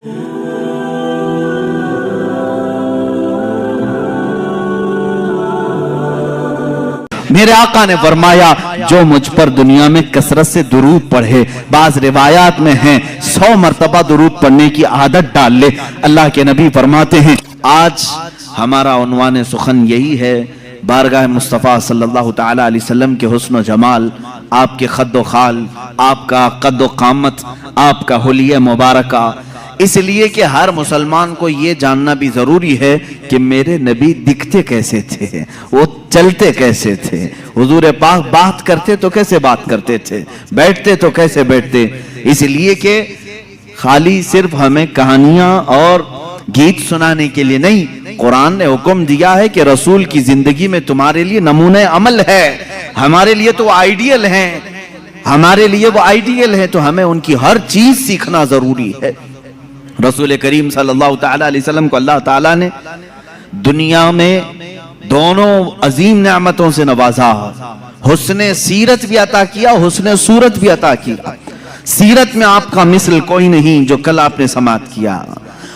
میرے آقا نے فرمایا جو مجھ پر دنیا میں کثرت سے درود پڑھے، بعض روایات میں ہیں 100 مرتبہ درود پڑھنے کی عادت ڈال لے، اللہ کے نبی فرماتے ہیں۔ آج ہمارا عنوان سخن یہی ہے، بارگاہ مصطفیٰ صلی اللہ تعالی علیہ وسلم کے حسن و جمال، آپ کے خد و خال، آپ کا قد و قامت، آپ کا حلیہ مبارکہ، اس لیے کہ ہر مسلمان کو یہ جاننا بھی ضروری ہے کہ میرے نبی دکھتے کیسے تھے، وہ چلتے کیسے تھے، حضور پاک بات کرتے تو کیسے بات کرتے تھے، بیٹھتے تو کیسے بیٹھتے، اس لیے کہ خالی صرف ہمیں کہانیاں اور گیت سنانے کے لیے نہیں، قرآن نے حکم دیا ہے کہ رسول کی زندگی میں تمہارے لیے نمونہ عمل ہے، ہمارے لیے تو آئیڈیل ہیں، ہمارے لیے وہ آئیڈیل ہیں، تو ہمیں ان کی ہر چیز سیکھنا ضروری ہے۔ رسول کریم صلی اللہ تعالی علیہ وسلم کو اللہ تعالیٰ نے دنیا میں دونوں عظیم نعمتوں سے نوازا، حسن سیرت بھی عطا کیا، حسن صورت بھی عطا کیا۔ سیرت میں آپ کا مثل کوئی نہیں جو کل آپ نے سماعت کیا،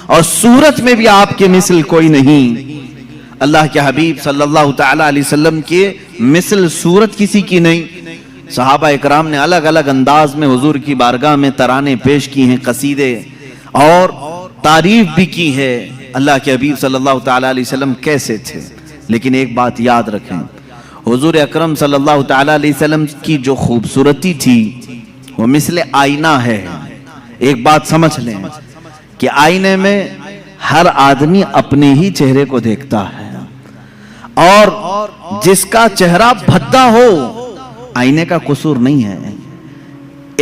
اور صورت میں بھی آپ کے مثل کوئی نہیں۔ اللہ کے حبیب صلی اللہ تعالی علیہ وسلم کے مثل صورت کسی کی نہیں۔ صحابہ اکرام نے الگ الگ انداز میں حضور کی بارگاہ میں ترانے پیش کی ہیں، قصیدے اور تعریف بھی کی ہے اللہ کے حبیب صلی اللہ تعالی علیہ وسلم کیسے تھے۔ لیکن ایک بات یاد رکھیں، حضور اکرم صلی اللہ تعالی علیہ وسلم کی جو خوبصورتی تھی وہ مثل آئینہ ہے۔ ایک بات سمجھ لیں کہ آئینے میں ہر آدمی اپنے ہی چہرے کو دیکھتا ہے، اور جس کا چہرہ بھدا ہو آئینے کا قصور نہیں ہے۔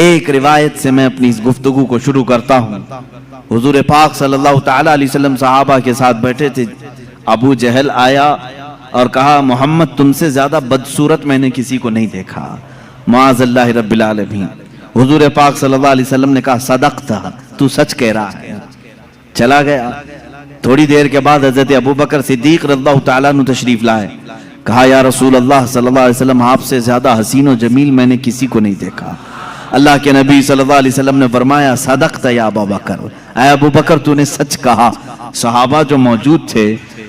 ایک روایت سے میں اپنی اس گفتگو کو شروع کرتا ہوں۔ حضور پاک صلی اللہ تعالی علیہ وسلم صحابہ کے ساتھ بیٹھے تھے، ابو جہل آیا اور کہا محمد تم سے زیادہ بدصورت میں نے کسی کو نہیں دیکھا، معاذ اللہ رب العالمین۔ حضور پاک صلی اللہ علیہ وسلم نے کہا صدقت، تو سچ کہہ رہا ہے، چلا گیا۔ تھوڑی دیر کے بعد حضرت ابو بکر صدیق رضی اللہ تعالیٰ عنہ تشریف لائے، کہا یا رسول اللہ صلی اللہ علیہ وسلم آپ سے زیادہ حسین و جمیل میں نے کسی کو نہیں دیکھا۔ اللہ کے نبی صلی اللہ علیہ وسلم نے فرمایا صدقت یا ابو بکر، اے ابو بکر تو نے سچ کہا۔ صحابہ جو موجود تھے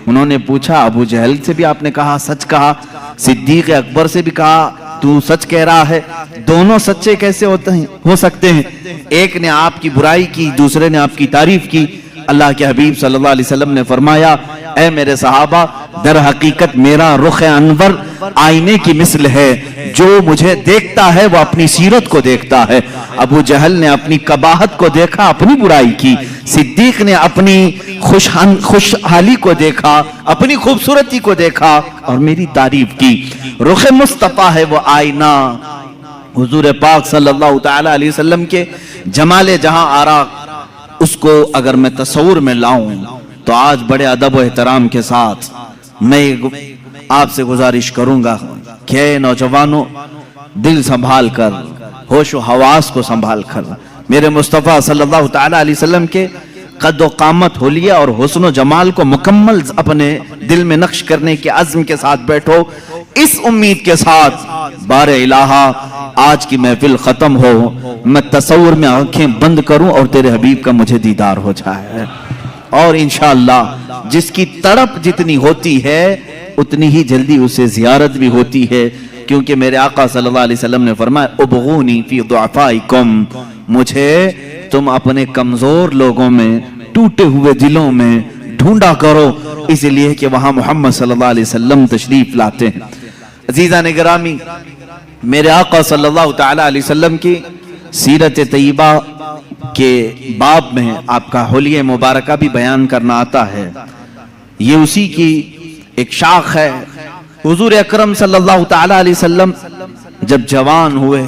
انہوں نے پوچھا ابو جہل سے بھی آپ نے کہا سچ کہا، صدیق اکبر سے بھی کہا تو سچ کہہ رہا ہے، دونوں سچے کیسے ہو سکتے ہیں؟ ایک نے آپ کی برائی کی، دوسرے نے آپ کی تعریف کی۔ اللہ کے حبیب صلی اللہ علیہ وسلم نے فرمایا اے میرے صحابہ، در حقیقت میرا رخ انور آئینے کی مثل ہے، جو مجھے دیکھتا ہے وہ اپنی سیرت کو دیکھتا ہے۔ ابو جہل نے اپنی قباحت کو دیکھا، اپنی برائی کی، صدیق نے اپنی خوشحالی کو دیکھا، اپنی خوبصورتی کو دیکھا اور میری تعریف کی۔ رخ مصطفیٰ ہے وہ آئینہ، حضور پاک صلی اللہ تعالی علیہ وسلم کے جمال جہاں آرا، اس کو اگر میں تصور میں لاؤں تو آج بڑے ادب و احترام کے ساتھ میں آپ سے گزارش کروں گا کہ اے نوجوانوں، دل سنبھال کر، ہوش و حواس کو سنبھال کر میرے مصطفیٰ صلی اللہ تعالی علیہ وسلم کے قد و قامت، حلیہ اور حسن و جمال کو مکمل اپنے دل میں نقش کرنے کے عزم کے ساتھ بیٹھو، اس امید کے ساتھ بار الہا آج کی محفل ختم ہو، میں تصور میں آنکھیں بند کروں اور تیرے حبیب کا مجھے دیدار ہو جائے، اور انشاءاللہ جس کی تڑپ جتنی ہوتی ہے اتنی ہی جلدی اسے زیارت بھی ہوتی ہے، کیونکہ میرے آقا صلی اللہ علیہ وسلم نے فرمایا ابغونی فی ضعفائکم، مجھے تم اپنے کمزور لوگوں میں، ٹوٹے ہوئے دلوں میں ڈھونڈا کرو، اس لیے کہ وہاں محمد صلی اللہ علیہ وسلم تشریف لاتے ہیں۔ عزیزان گرامی، میرے آقا صلی اللہ تعالی علیہ وسلم کی سیرت طیبہ کے باب میں آپ کا حلیہ مبارکہ بھی بیان کرنا آتا ہے، یہ اسی کی ایک شاخ ہے۔ حضور اکرم صلی اللہ تعالی علیہ وسلم جب جوان ہوئے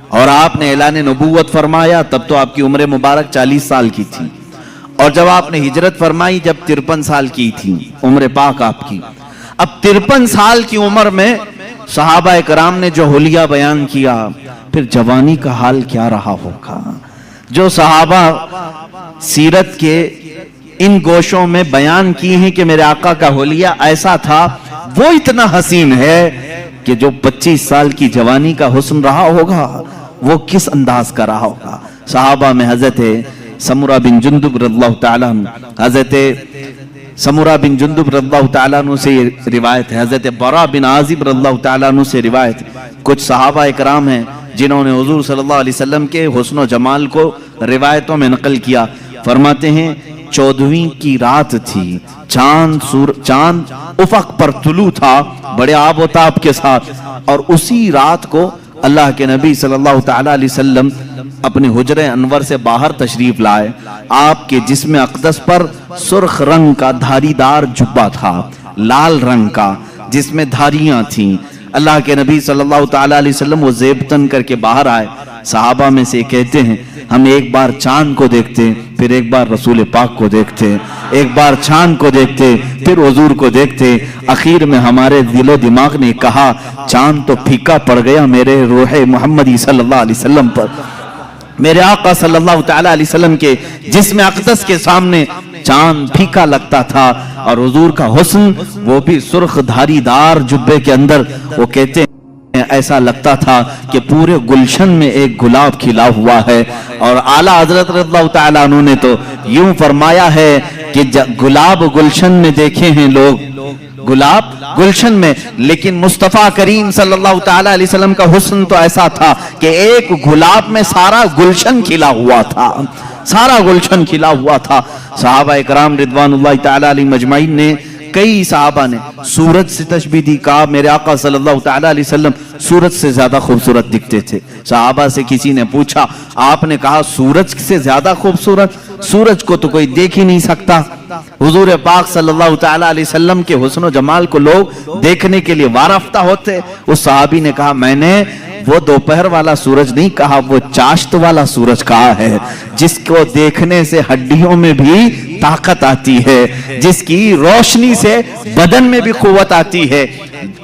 اور آپ نے اعلان نبوت فرمایا تب تو آپ کی عمر مبارک 40 سال کی تھی، اور جب آپ نے ہجرت فرمائی جب 53 سال کی تھی عمر پاک آپ کی۔ اب 53 سال کی عمر میں صحابہ اکرام نے جو حلیہ بیان کیا، پھر جوانی کا حال کیا رہا ہوگا؟ جو صحابہ سیرت کے ان گوشوں میں بیان کی ہیں کہ میرے آقا کا حلیہ ایسا تھا، وہ اتنا حسین ہے کہ جو 25 سال کی جوانی کا حسن رہا ہوگا وہ کس انداز کا رہا ہوگا۔ صحابہ میں حضرت समूरा बिन जुंदुब रज़ियल्लाहु ताला अन्हु, हजरत समूरा बिन जुंदुब रज़ियल्लाहु ताला अन्हु से रिवायत है, हजरत बरा बिन आजिब रज़ियल्लाहु ताला अन्हु से रिवायत है। कुछ सहाबा इकराम हैं जिन्होंने हुजूर सल्लल्लाहु अलैहि वसल्लम के हुस्न व जमाल को रिवायतों में नकल किया। फरमाते हैं 14वीं की रात थी, चांद उफक पर तुलू था बड़े आबोताब के साथ, और उसी रात को अल्लाह के नबी सल्लल्लाहु ताला अलैहि वसल्लम अपने हुजरे अनवर से बाहर तशरीफ लाए। आपके जिस्म अक़दस पर सुर्ख रंग का धारीदार जुब्बा था, लाल रंग का, जिसमें धारियां थीं। अल्लाह के नबी सल्लल्लाहु ताला अलैहि वसल्लम वो ज़ेबतन करके बाहर आए। सहाबा में से कहते हैं हम एक बार चांद को देखते, फिर एक बार रसूल पाक को देखते, एक बार चांद को देखते, फिर हुजूर को देखते। आखिर में हमारे दिलो दिमाग ने कहा चांद तो फीका पड़ गया मेरे रूहे मोहम्मदी सल्लल्लाहु अलैहि वसल्लम पर, मेरे आका सल्लल्लाहु ताला अलैहि वसल्लम के जिस्म अक़दस के सामने चांद फीका लगता था, और हुजूर का हुस्न वो भी सुर्ख धारीदार जुब्बे के अंदर। वो कहते हैं ऐसा लगता था कि पूरे गुलशन में एक गुलाब खिला हुआ है। और आला हजरत रज़ियल्लाहु ताला अन्हु ने तो यूं फरमाया है कि गुलाब गुलशन में देखे हैं लोग, गुलाब गुलशन में, लेकिन मुस्तफा करीम सल्लल्लाहु ताला अलैहि वसल्लम का हुस्न तो ऐसा था कि एक गुलाब में सारा गुलशन खिला हुआ था, सारा गुलशन खिला हुआ था। सहाबा इकराम रिदवानुल्लाहि ताला अलैहिम अजमाइन ने, कई सहाबा ने सूरज से तशबीह दी, कहा मेरे आका सल्लल्लाहु ताला अलैहि वसल्लम सूरज से ज्यादा खूबसूरत दिखते थे। सहाबा से किसी ने पूछा, आपने कहा सूरज से ज्यादा खूबसूरत, सूरज को तो कोई देख ही नहीं सकता। हुजूर पाक सल्लल्लाहु ताला अलैहि वसल्लम के हुस्न व जमाल को लोग देखने के लिए वारफ्ता होते। उस सहाबी ने कहा मैंने वो दोपहर वाला सूरज नहीं कहा, वो चाश्त वाला सूरज कहा है, जिसको देखने से हड्डियों में भी ताकत आती है, जिसकी रोशनी से बदन में भी कुव्वत आती है,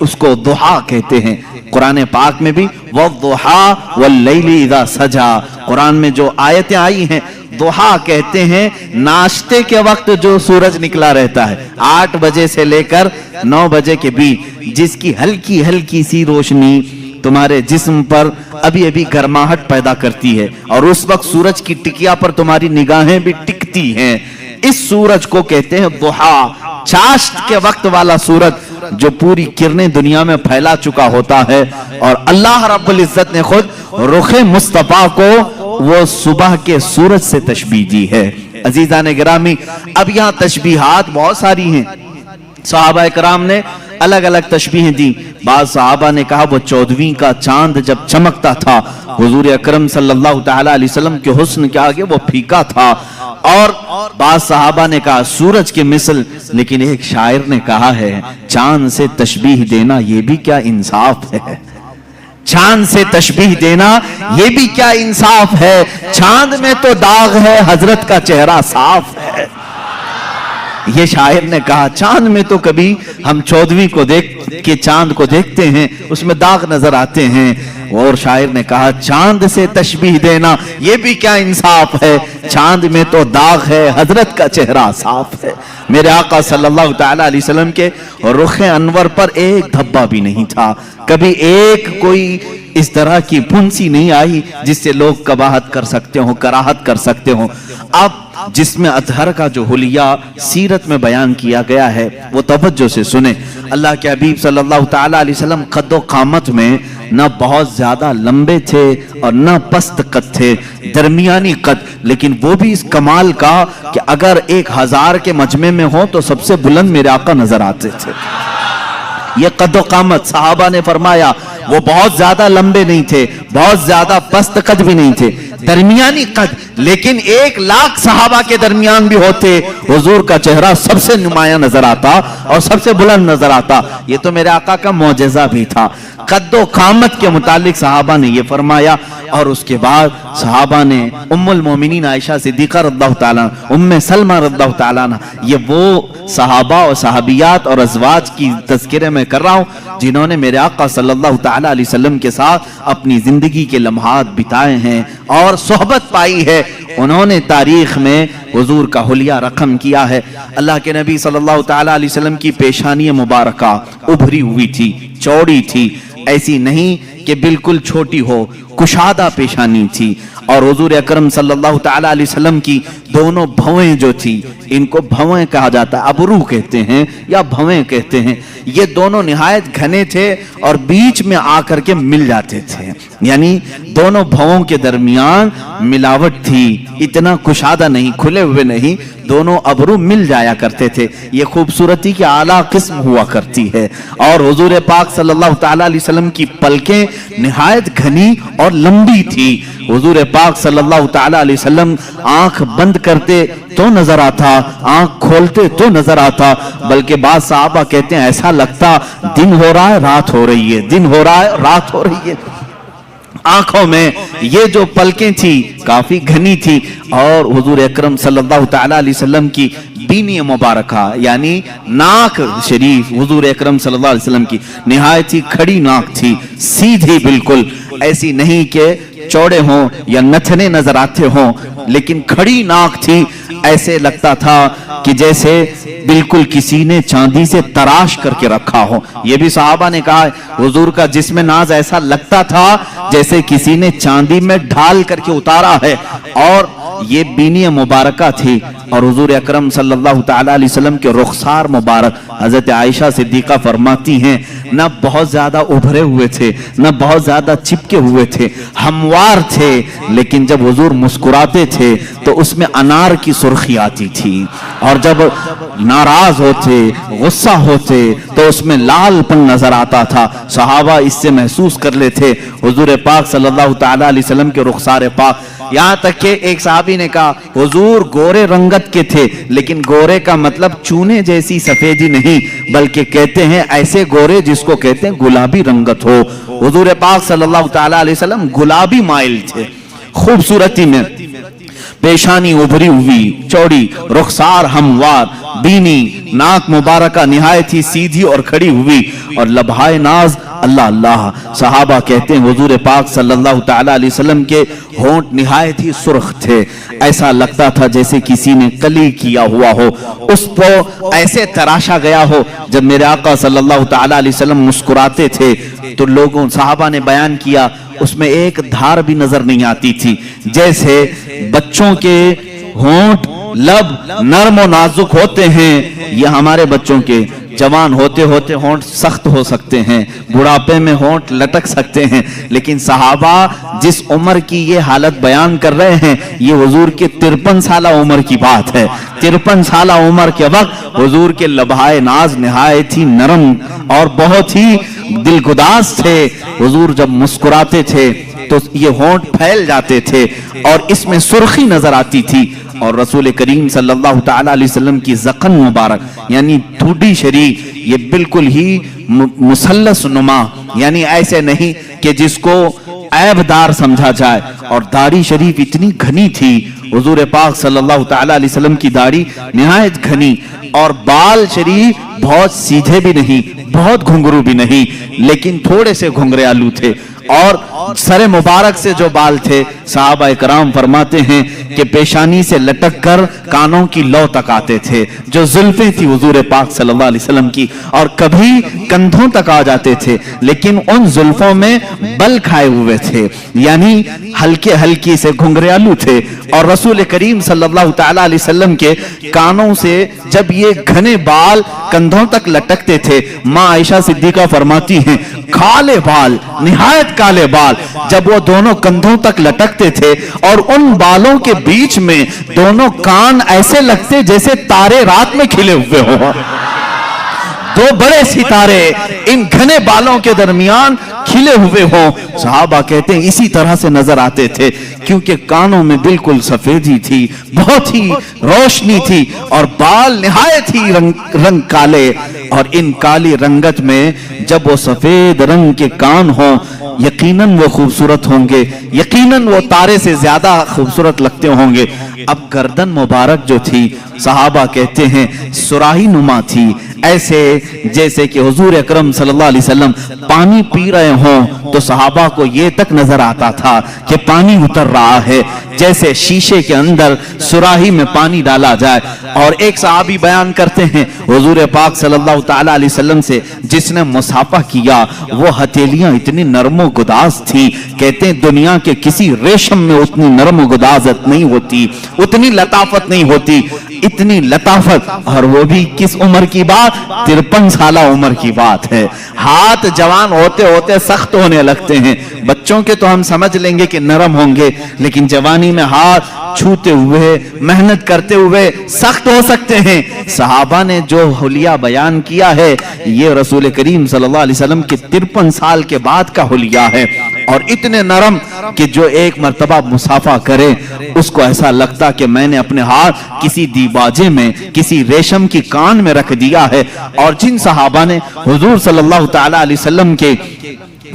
उसको दुहा कहते हैं। कुरान पाक में भी वद्दुहा वल्लैलि इज़ा सजा, कुरान में जो आयतें आई हैं, दुहा कहते हैं नाश्ते के वक्त जो सूरज निकला रहता है 8 बजे से लेकर 9 बजे के बीच, जिसकी हल्की हल्की सी रोशनी तुम्हारे जिस्म पर अभी अभी गर्माहट पैदा करती है, और उस वक्त सूरज की टिकिया पर तुम्हारी निगाहें भी टिकती हैं। इस सूरज को कहते हैं दुहा, चाश्त के वक्त वाला सूरज जो पूरी किरणें दुनिया में फैला चुका होता है। और अल्लाह रब्बुल इज्जत ने खुद रुखे मुस्तफा को वो सुबह के सूरज से तशबीह दी है। अजीजान गिरामी, अब यहाँ तशबीहात बहुत सारी हैं, सहाबा इकराम ने अलग अलग तशबीहें दी। बाद सहाबा ने कहा वो 14वीं का चांद जब चमकता था, हुजूर अकरम सल्लल्लाहु ताला अलैहि वसल्लम के हुस्न के आगे वो फीका था। और बाद सहाबा ने कहा सूरज के मिसल, लेकिन एक शायर ने कहा है चांद से तशबीह देना ये भी क्या इंसाफ है, चांद से तशबीह देना ये भी क्या इंसाफ है, चांद में तो दाग है हजरत का चेहरा साफ है। ये शायर ने कहा चांद में तो कभी हम 14वीं को देख के चांद को देखते हैं, उसमें दाग नजर आते हैं। और शायर ने कहा चांद से तशबीह देना ये भी क्या इंसाफ है, चांद में तो दाग है हजरत का चेहरा साफ है। मेरे आका सल्लल्लाहु ताला अलैहि वसल्लम के रुखे अनवर पर एक धब्बा भी नहीं था, कभी एक कोई इस तरह की फुंसी नहीं आई जिससे लोग कबाहत कर सकते हो, कराहत कर सकते हो। अब जिसमें अतहर का जो हुलिया सीरत में बयान किया गया है वो तवज्जो से सुने। अल्लाह के हबीब सल्लल्लाहु ताला अलैहि वसल्लम कद्दो कामत में न बहुत ज्यादा लंबे थे और न पस्त कद थे, दरमियानी कद, लेकिन वो भी इस कमाल का कि अगर 1000 के मजमे में हो तो सबसे बुलंद मेरे आका नजर आते थे। ये कद्दो कामत, सहाबा ने फरमाया वो बहुत ज्यादा लंबे नहीं थे, बहुत ज्यादा पस्त कद भी नहीं थे, दरमियानी कद, लेकिन 1 लाख सहाबा के दरमियान भी होते, हुजूर का चेहरा सबसे नुमाया नजर आता और सबसे बुलंद नजर आता। ये तो मेरे आका का मौजज़ा भी था। कद्दो कामत के मुतालिक सहाबा ने ये फरमाया। और उसके बाद सहाबा ने उम्मुल मोमिनीन आयशा सिद्दीक़ा रज़ियल्लाहु ताला, उम्मे सलमा रज़ियल्लाहु ताला, ये वो सहाबा और सहाबियात और अज़वाज की तज़किरे में कर रहा हूँ जिन्होंने मेरे आका सल्लल्लाहु ताला अलैहि वसल्लम के साथ अपनी जिंदगी के लम्हात बिताए हैं और सोहबत पाई है। उन्होंने तारीख में हुजूर का हुलिया रकम किया है। अल्लाह के नबी सल्लल्लाहु ताला अलैहि वसल्लम की पेशानी मुबारका उभरी हुई थी, चौड़ी थी, ऐसी नहीं कि बिल्कुल छोटी हो, कुशादा पेशानी थी। और हुजूर अकरम सल्लल्लाहु ताला अलैहि वसल्लम की दोनों भवें जो थी, इनको भवें कहा जाता है, अबरू कहते हैं या भवें कहते हैं, ये दोनों निहायत घने थे और बीच में आकर के मिल जाते थे, यानी दोनों भवों के दरमियान मिलावट थी, इतना कुशादा नहीं, खुले हुए नहीं, दोनों अबरू मिल जाया करते थे। ये खूबसूरती की आला किस्म हुआ करती है। और हुजूर पाक सल्लल्लाहु ताला अलैहि वसल्लम की पलकें निहायत घनी और लंबी थी। हुजूर पाक सल्लल्लाहु ताला अलैहि वसल्लम आंख बंद करते तो नजर आता, आंख खोलते तो नजर आता, बल्कि बाद साहबा कहते हैं ऐसा लगता दिन हो रहा है रात हो रही है, दिन हो रहा है रात हो रही है। आंखों में ये जो पलकें थी काफी घनी थी। और हुजूर अकरम सल्लल्लाहु ताला अलैहि वसल्लम की बीनी मुबारका यानी नाक शरीफ, हुजूर अकरम सल्लल्लाहु अलैहि वसल्लम की निहायत ही खड़ी नाक थी, सीधी बिल्कुल, ऐसी नहीं कि चौड़े हों या नथने नजर आते हों, लेकिन खड़ी नाक थी। ऐसे लगता था कि जैसे बिल्कुल किसी ने चांदी से तराश करके रखा हो। ये भी सहाबा ने कहा हुजूर का जिस्म नाज ऐसा लगता था जैसे किसी ने चांदी में ढाल करके उतारा है। और ये बीनी मुबारका थी। और हुजूर अकरम सल्लल्लाहु ताला अलैहि वसल्लम के रुखसार मुबारक, हजरत आयशा सिद्दीका फरमाती हैं, न बहुत ज्यादा उभरे हुए थे, न बहुत ज्यादा चिपके हुए थे, हमवार थे, लेकिन जब हुजूर मुस्कुराते थे तो उसमें अनार की सुर्खी आती थी। और जब नाराज होते, गुस्सा होते, तो उसमें लालपन नजर आता था। सहाबा इससे महसूस कर लेते हुजूर पाक सल्लल्लाहु ताला अलैहि वसल्लम के रुखसार पाक। यहाँ तक कि एक साहबी ने कहा हुजूर गोरे रंगत के थे, लेकिन गोरे का मतलब चूने जैसी सफेदी नहीं, बल्कि कहते हैं ऐसे गोरे जिसको कहते हैं गुलाबी रंगत हो। हुजूर पाक सल्लल्लाहु ताला अलैहि वसल्लम गुलाबी माइल थे खूबसूरती में, पेशानी उभरी हुई चौड़ी, रुखसार हमवार, बीनी, नाक मुबारका निहायत ही सीधी और खड़ी हुई, और लबहाए नाज अल्लाह अल्लाह। सहाबा कहते हैं हुजूर पाक सल्लल्लाहु ताला अलैहि वसल्लम के होंठ निहायत ही सुर्ख थे, ऐसा लगता था जैसे किसी ने कली किया हुआ हो, उसको ऐसे तराशा गया हो। जब मेरे आका सल्लल्लाहु ताला अलैहि वसल्लम मुस्कुराते थे तो लोगों, सहाबा ने बयान किया, उसमें एक धार भी नजर नहीं आती थी, जैसे बच्चों के होंठ लब नरम और नाजुक होते हैं, ये हमारे बच्चों के जवान होते होते होंठ सख्त हो सकते हैं, बुढ़ापे में होंठ लटक सकते हैं, लेकिन सहाबा जिस उम्र की ये हालत बयान कर रहे हैं, ये हुजूर के 53 साल उम्र की बात है। 53 साल उम्र के वक्त हुजूर के लबहाए नाज निहायत ही नरम और बहुत ही दिलगुदाज थे। हुजूर जब मुस्कुराते थे तो ये होंठ फैल जाते थे और इसमें सुर्खी नजर आती थी। और रसूल करीम सल्लल्लाहु ताला अलैहि वसल्लम की ज़क़न मुबारक यानी ठुड्डी शरीफ, ये बिल्कुल ही मुसल्लस नुमा, यानी ऐसे नहीं कि जिसको ऐबदार समझा जाए। और दाढ़ी शरीफ इतनी घनी थी, हुजूर पाक सल्लल्लाहु ताला अलैहि वसल्लम की दाढ़ी निहायत घनी, और बाल शरीफ बहुत सीधे भी नहीं, बहुत घुंघरू भी नहीं, लेकिन थोड़े से घुंघरालू थे। और सरे मुबारक से जो बाल थे, सहाबा इकराम फरमाते हैं कि पेशानी से लटक कर कानों की लौ तक आते थे, जो जुल्फें थी हुजूर पाक सल्लल्लाहु अलैहि वसल्लम की, और कभी कंधों तक आ जाते थे, लेकिन उन जुल्फों में बल खाए हुए थे, यानी हल्के हल्की से घुंघरालू थे। और रसूल करीम सल्लल्लाहु ताला अलैहि वसल्लम के कानों से जब ये घने बाल कंधों तक लटकते थे, माँ आयशा सिद्दीका फरमाती हैं काले बाल, निहायत काले बाल, जब वो दोनों कंधों तक लटकते थे और उन बालों के बीच में दोनों कान ऐसे लगते जैसे तारे रात में खिले हुए हो। दो बड़े सितारे इन घने बालों के दरमियान खिले हुए हो। सहाबा कहते हैं इसी तरह से नजर आते थे, क्योंकि कानों में बिल्कुल सफेदी थी, बहुत ही रोशनी थी, और बाल निहायत ही रंग काले। और इन काली रंगत में जब वो सफेद रंग के कान हो, यकीनन वो खूबसूरत होंगे, यकीनन वो तारे से ज्यादा खूबसूरत लगते होंगे। अब गर्दन मुबारक जो थी सहाबा कहते हैं सुराही नुमा थी, ऐसे जैसे कि हुजूर अकरम सल्लल्लाहु अलैहि वसल्लम पानी पी रहे हों तो सहाबा को ये तक नजर आता था कि पानी उतर रहा है, जैसे शीशे के अंदर सुराही में पानी डाला जाए। और एक सहाबी बयान करते हैं हुजूर पाक सल्लल्लाहु ताला अलैहि वसल्लम से जिसने मुसाफा किया वो हथेलियां इतनी नरमो गुदाज थी, कहते हैं दुनिया के किसी रेशम में उतनी नरम गुदाजत नहीं होती, उतनी लताफत नहीं होती, इतनी लताफत। और वो भी किस उम्र की बात, 53 साल उम्र की बात है। हाथ जवान होते होते सख्त होने लगते हैं, बच्चों के तो हम समझ लेंगे कि नरम होंगे, लेकिन जवानी में हाथ छूते हुए मेहनत करते हुए सख्त हो सकते हैं। सहाबा ने जो हुलिया बयान किया है ये रसूल करीम सल्लल्लाहु अलैहि वसल्लम के 53 साल के बाद का हुलिया है, और इतने नरम कि जो एक मर्तबा मुसाफा करे उसको ऐसा लगता कि मैंने अपने हाथ किसी दीबाजे में, किसी रेशम की कान में रख दिया है। और जिन सहाबा ने हुजूर सल्लल्लाहु ताला अलैहि वसल्लम के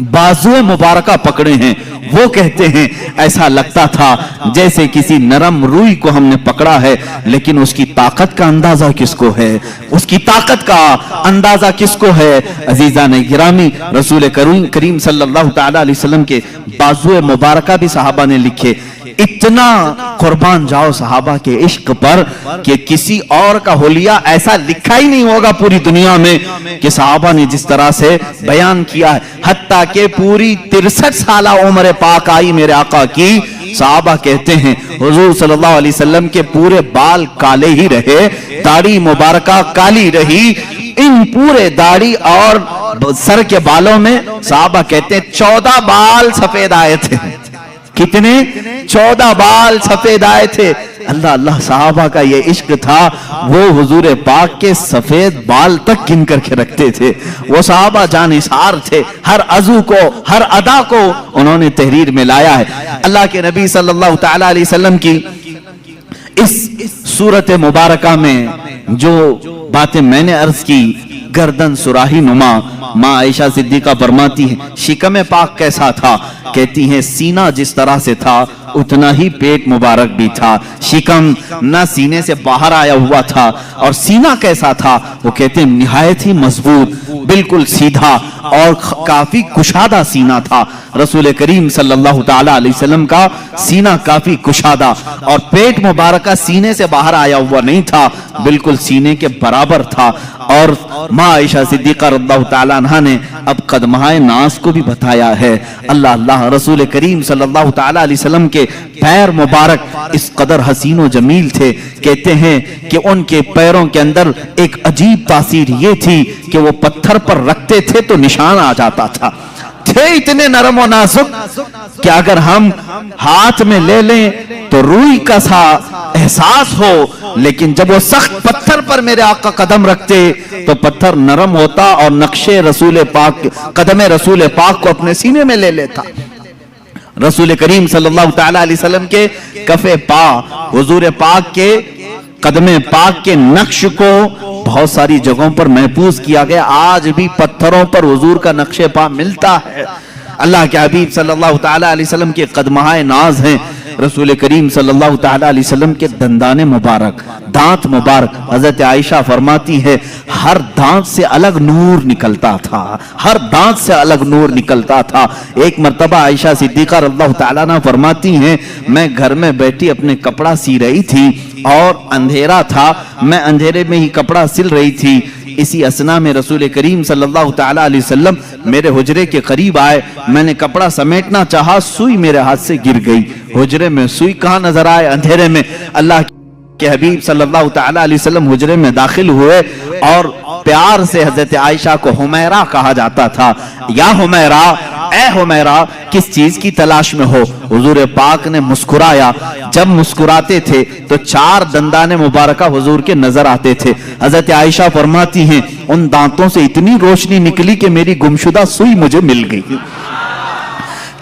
बाजुए मुबारका पकड़े हैं वो कहते हैं ऐसा लगता था जैसे किसी नरम रूई को हमने पकड़ा है, लेकिन उसकी ताकत का अंदाजा किसको है, उसकी ताकत का अंदाजा किसको है। अजीजान गिरामी, रसूल करीम सल्लल्लाहु ताला अलैहि वसल्लम के बाजुए मुबारका भी सहाबा ने लिखे। इतना कुर्बान जाओ सहाबा के इश्क पर कि किसी और का हुलिया ऐसा लिखा ही नहीं होगा पूरी दुनिया में कि सहाबा ने जिस तरह से बयान किया है। हत्ता के पूरी 63 साल उम्र पाक आई मेरे आका की, सहाबा कहते हैं हुजूर सल्लल्लाहु अलैहि वसल्लम के पूरे बाल काले ही रहे, दाढ़ी मुबारका काली रही। इन पूरे दाढ़ी और सर के बालों में सहाबा कहते हैं 14 बाल सफेद आए थे। कितने? 14 बाल सफेद आए थे। अल्लाह अल्लाह, सहाबा का ये इश्क था, वो हुजूर पाक के सफेद बाल तक गिन करके रखते थे। वो सहाबा जानिसार थे, हर अज़ू को, हर अदा को उन्होंने तहरीर में लाया है। अल्लाह के नबी सल्लल्लाहु ताला अलैहि वसल्लम की इस सूरत मुबारका में जो बातें मैंने अर्ज की, गर्दन सुराही नुमा, माँ आयशा सिद्दीका फरमाती है शिकम पाक कैसा था, कहती हैं सीना जिस तरह से था उतना ही पेट मुबारक भी था। शिकम न सीने से बाहर आया हुआ था, और सीना कैसा था, वो कहते हैं निहायत ही मजबूत, बिल्कुल सीधा और काफी कुशादा सीना था। रसूल करीम सल्लल्लाहु ताला अलैहि वसल्लम का सीना काफी कुशादा, और पेट मुबारक सीने से बाहर आया हुआ नहीं था, बिल्कुल सीने के बराबर था। और माँ आयशा सिद्दीका रज़ियल्लाहु ताला अन्हा ने अब कदमाए नास को भी बताया है। अल्लाह अल्लाह, रसूल करीम सल्लल्लाहु ताला अलैहि वसल्लम के पैर मुबारक इस कदर हसीन व जमील थे, कहते हैं कि उनके पैरों के अंदर एक अजीब तासीर ये थी कि वो पत्थर पर रखते थे तो निशान आ जाता था। थे इतने नरम और नाजुक कि अगर हम हाथ में ले लें तो रूई का सा एहसास हो, लेकिन जब वो सख्त पत्थर पर मेरे आका कदम रखते तो पत्थर नरम होता और नक्शे रसूल पाक, कदम रसूल पाक को अपने सीने में ले लेता। रसूल करीम सल्लल्लाहु ताला अलैहि वसल्लम के कफे पा, हुजूर पाक के कदमे पाक के नक्श को बहुत सारी जगहों पर महफूज किया गया। आज भी पत्थरों पर हुजूर का नक्शे पा मिलता है। अल्लाह के हबीब सल्लल्लाहु ताला अलैहि वसल्लम के कदमाए नाज हैं। रसूल करीम सल्लल्लाहु ताला अलैहि वसल्लम के दंदाने मुबारक, दांत मुबारक, हजरत आयशा फरमाती है हर दांत से अलग नूर निकलता था, हर दांत से अलग नूर निकलता था। एक मर्तबा आयशा सिद्दीका रज़ियल्लाहु ताला अन्हा फरमाती हैं मैं घर में बैठी अपने कपड़ा सी रही थी और अंधेरा था, मैं अंधेरे में ही कपड़ा सिल रही थी। इसी असना में रसूल करीम सल्लल्लाहु ताला अलैहि वसल्लम मेरे हुजरे के करीब आए। मैंने कपड़ा समेटना चाहा, सुई मेरे हाथ से गिर गई। हुजरे में सुई कहाँ नजर आए अंधेरे में। अल्लाह के हबीब सल्लल्लाहु ताला अलैहि वसल्लम हुजरे में दाखिल हुए और प्यार से हजरत आयशा को हुमैरा कहा जाता था। या हुमैरा, ए हुमैरा, किस चीज की तलाश में हो? हुजूर पाक ने मुस्कुराया। जब मुस्कुराते थे तो 4 दंदाने मुबारका हुजूर के नजर आते थे। हजरत आयशा फरमाती हैं उन दांतों से इतनी रोशनी निकली कि मेरी गुमशुदा सुई मुझे मिल गई।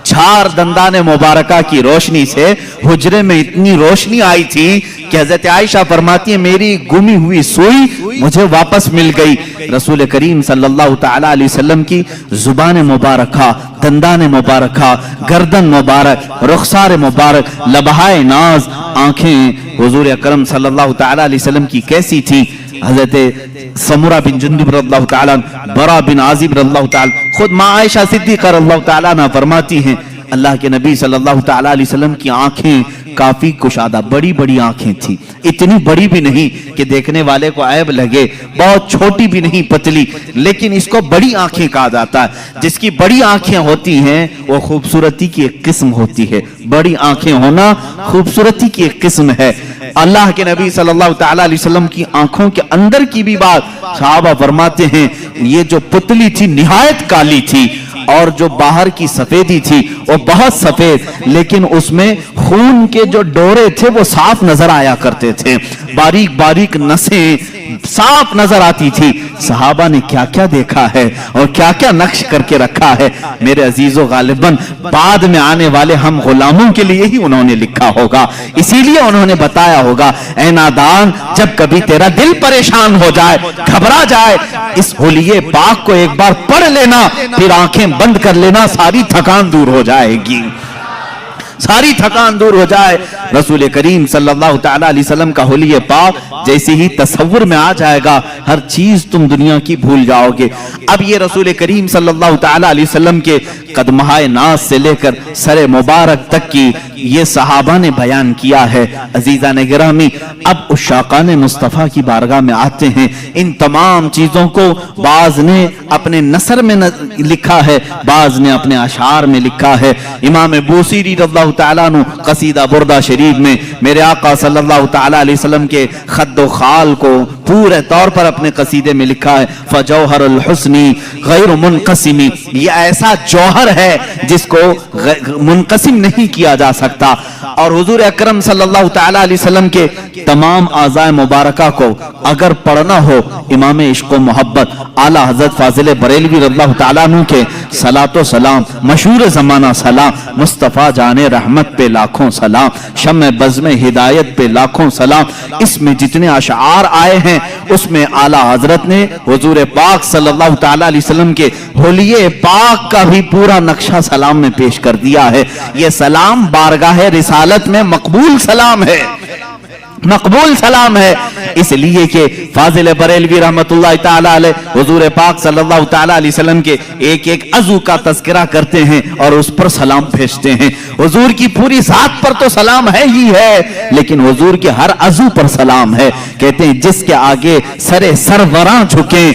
4 दंदाने मुबारका की रोशनी से हुजरे में इतनी रोशनी आई थी कि हजरत आयशा फरमाती है मेरी गुमी हुई सुई मुझे वापस मिल गई। रसूल करीम सल्लल्लाहु ताला अलैहि वसल्लम की जुबान मुबारका, दंदान मुबारका, गर्दन मुबारक, रुखसार मुबारक, लबहाए नाज आंखें हुजूर अकरम सल्लल्लाहु तआला अलैहि वसल्लम की कैसी थी। हजरत समुरा बिन जुंदुब रज़ियल्लाहु तआला, बरा बिन आजिब रज़ियल्लाहु तआला, खुद माँ आयशा सिद्दीक़ा रज़ियल्लाहु तआला अन्हा फरमाती हैं अल्लाह के नबी सल्लल्लाहु तआला अलैहि वसल्लम की आंखें काफी कुशादा, बड़ी बड़ी आंखें थी, इतनी बड़ी भी नहीं कि देखने वाले को ऐब लगे, बहुत छोटी भी नहीं पतली, लेकिन इसको बड़ी आंखें कहा जाता है। जिसकी बड़ी आंखें होती हैं वो खूबसूरती की एक किस्म होती है। बड़ी आंखें होना खूबसूरती की एक किस्म है। अल्लाह के नबी सल्लल्लाहु तआला अलैहि वसल्लम की आंखों के अंदर की भी बात सहाबा फरमाते हैं, ये जो पुतली थी निहायत काली थी और जो बाहर की सफेदी थी वो बहुत सफेद, लेकिन उसमें खून के जो डोरे थे वो साफ नजर आया करते थे, बारीक बारीक नसें साफ नजर आती थी। सहाबा ने क्या क्या देखा है और क्या क्या नक्श करके रखा है। मेरे अजीजों, गालिबन बाद में आने वाले हम गुलामों के लिए ही उन्होंने लिखा होगा, इसीलिए उन्होंने बताया होगा, ऐ नादान, जब कभी तेरा दिल परेशान हो जाए, घबरा जाए, इस हुलिये पाक को एक बार पढ़ लेना, फिर आंखें बंद कर लेना, सारी थकान दूर हो जाएगी, सारी थकान दूर हो जाए। रसूल करीम सल्लल्लाहु तआला अलैहि वसल्लम का हुलिये पाक जैसे ही तसव्वुर में आ जाएगा, हर चीज तुम दुनिया की भूल जाओगे। अब ये रसूल करीम सल्लल्लाहु तआला अलैहि वसल्लम के कदमहाए नाज से लेकर सरे मुबारक तक की ये सहाबा ने बयान किया है। अजीजा ने गिरामी, अब उशाकान मुस्तफ़ा की बारगाह में आते हैं। इन तमाम चीजों को बाज ने अपने नसर में लिखा है, बाज ने अपने अशार में लिखा है। इमाम बूसीरी रज़ियल्लाहु तआला अन्हु कसीदा बुर्दा शरीफ में मेरे आका सल्लल्लाहु तआला अलैहि वसल्लम के खद्दो खाल को पूरे तौर पर अपने कसीदे में लिखा है, फजौहरुल हुस्नी गैर मुनक़सिमी, ये ऐसा जौहर है जिसको मुनक़सिम नहीं किया जा सकता। और हुजूर अकरम सल्लल्लाहु तआला अलैहि वसल्लम के तमाम आज़ाए मुबारका को अगर पढ़ना हो, इमाम इश्क़ व मोहब्बत आला हज़रत फाज़िल बरेलवी रज़ियल्लाहु तआला अन्हु के सलातो सलाम, मशहूर ज़माना सलाम, मुस्तफ़ा जाने रहमत पे लाखों सलाम, शम्मे बज़्म हिदायत पे लाखों सलाम, इसमें जितने अशआर आए हैं उसमें आला हजरत ने हुजूर पाक सल्लल्लाहु तआला अलैहि वसल्लम के हुलिये पाक का भी पूरा नक्शा सलाम में पेश कर दिया है। ये सलाम बारगाह रिसालत में मकबूल सलाम है, मकबूल सलाम है, इसलिए कि फाजिल बरेलवी रहमतुल्लाह ताला अलैह हुजूर पाक सल्लल्लाहु ताला अलैहि वसल्लम के एक एक अज़ू का तज़किरा करते हैं और उस पर सलाम भेजते हैं। हुजूर की पूरी जात पर तो सलाम है ही है, लेकिन हुजूर के हर अज़ू पर सलाम है। कहते हैं जिसके आगे सरे सरवरां झुके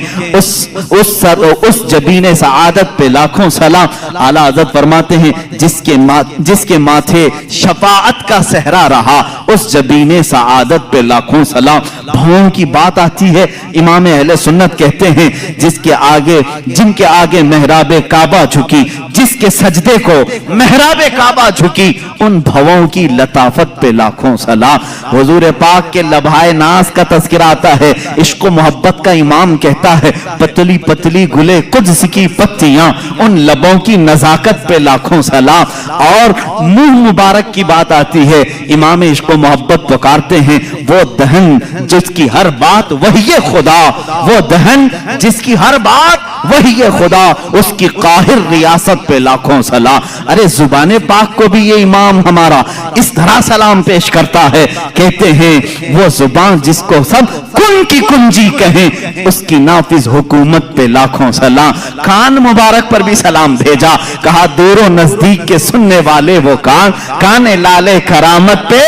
उस जबीने सआदत पे लाखों सलाम। आला हज़रत फरमाते हैं जिसके माथे शफाअत का सहरा रहा उस जबीने सआदत पे लाखों सलाम। भावों की बात आती है, इमाम अहले सुन्नत कहते हैं जिनके आगे मेहराबे काबा झुकी, जिसके सजदे को मेहराबे काबा झुकी, उन भवों की लताफत पे लाखों सलाम। हुजूर पाक के लभाए नाज का तज़किरा आता है, इश्क मोहब्बत का इमाम कहता है पतली पतली गुले कुद्स की पत्तियां, उन लबों की नजाकत पे लाखों सलाम। और मुंह मुबारक की बात आती है, इमाम इश्क मोहब्बत पुकारते हैं वो दहन जिसकी हर बात वही खुदा, वो दहन जिसकी हर बात वही खुदा, उसकी काहिर रियासत पे लाखों सलाम। अरे जुबाने पाक को भी ये इमाम हमारा इस तरह सलाम पेश करता है, कहते हैं वो जुबान जिसको सब कुन की कुंजी कहें, उसकी नाफिज हुकूमत पे लाखों सलाम। कान मुबारक पर भी सलाम भेजा, कहा दूरों नजदीक के सुनने वाले वो काने लाले करामत पे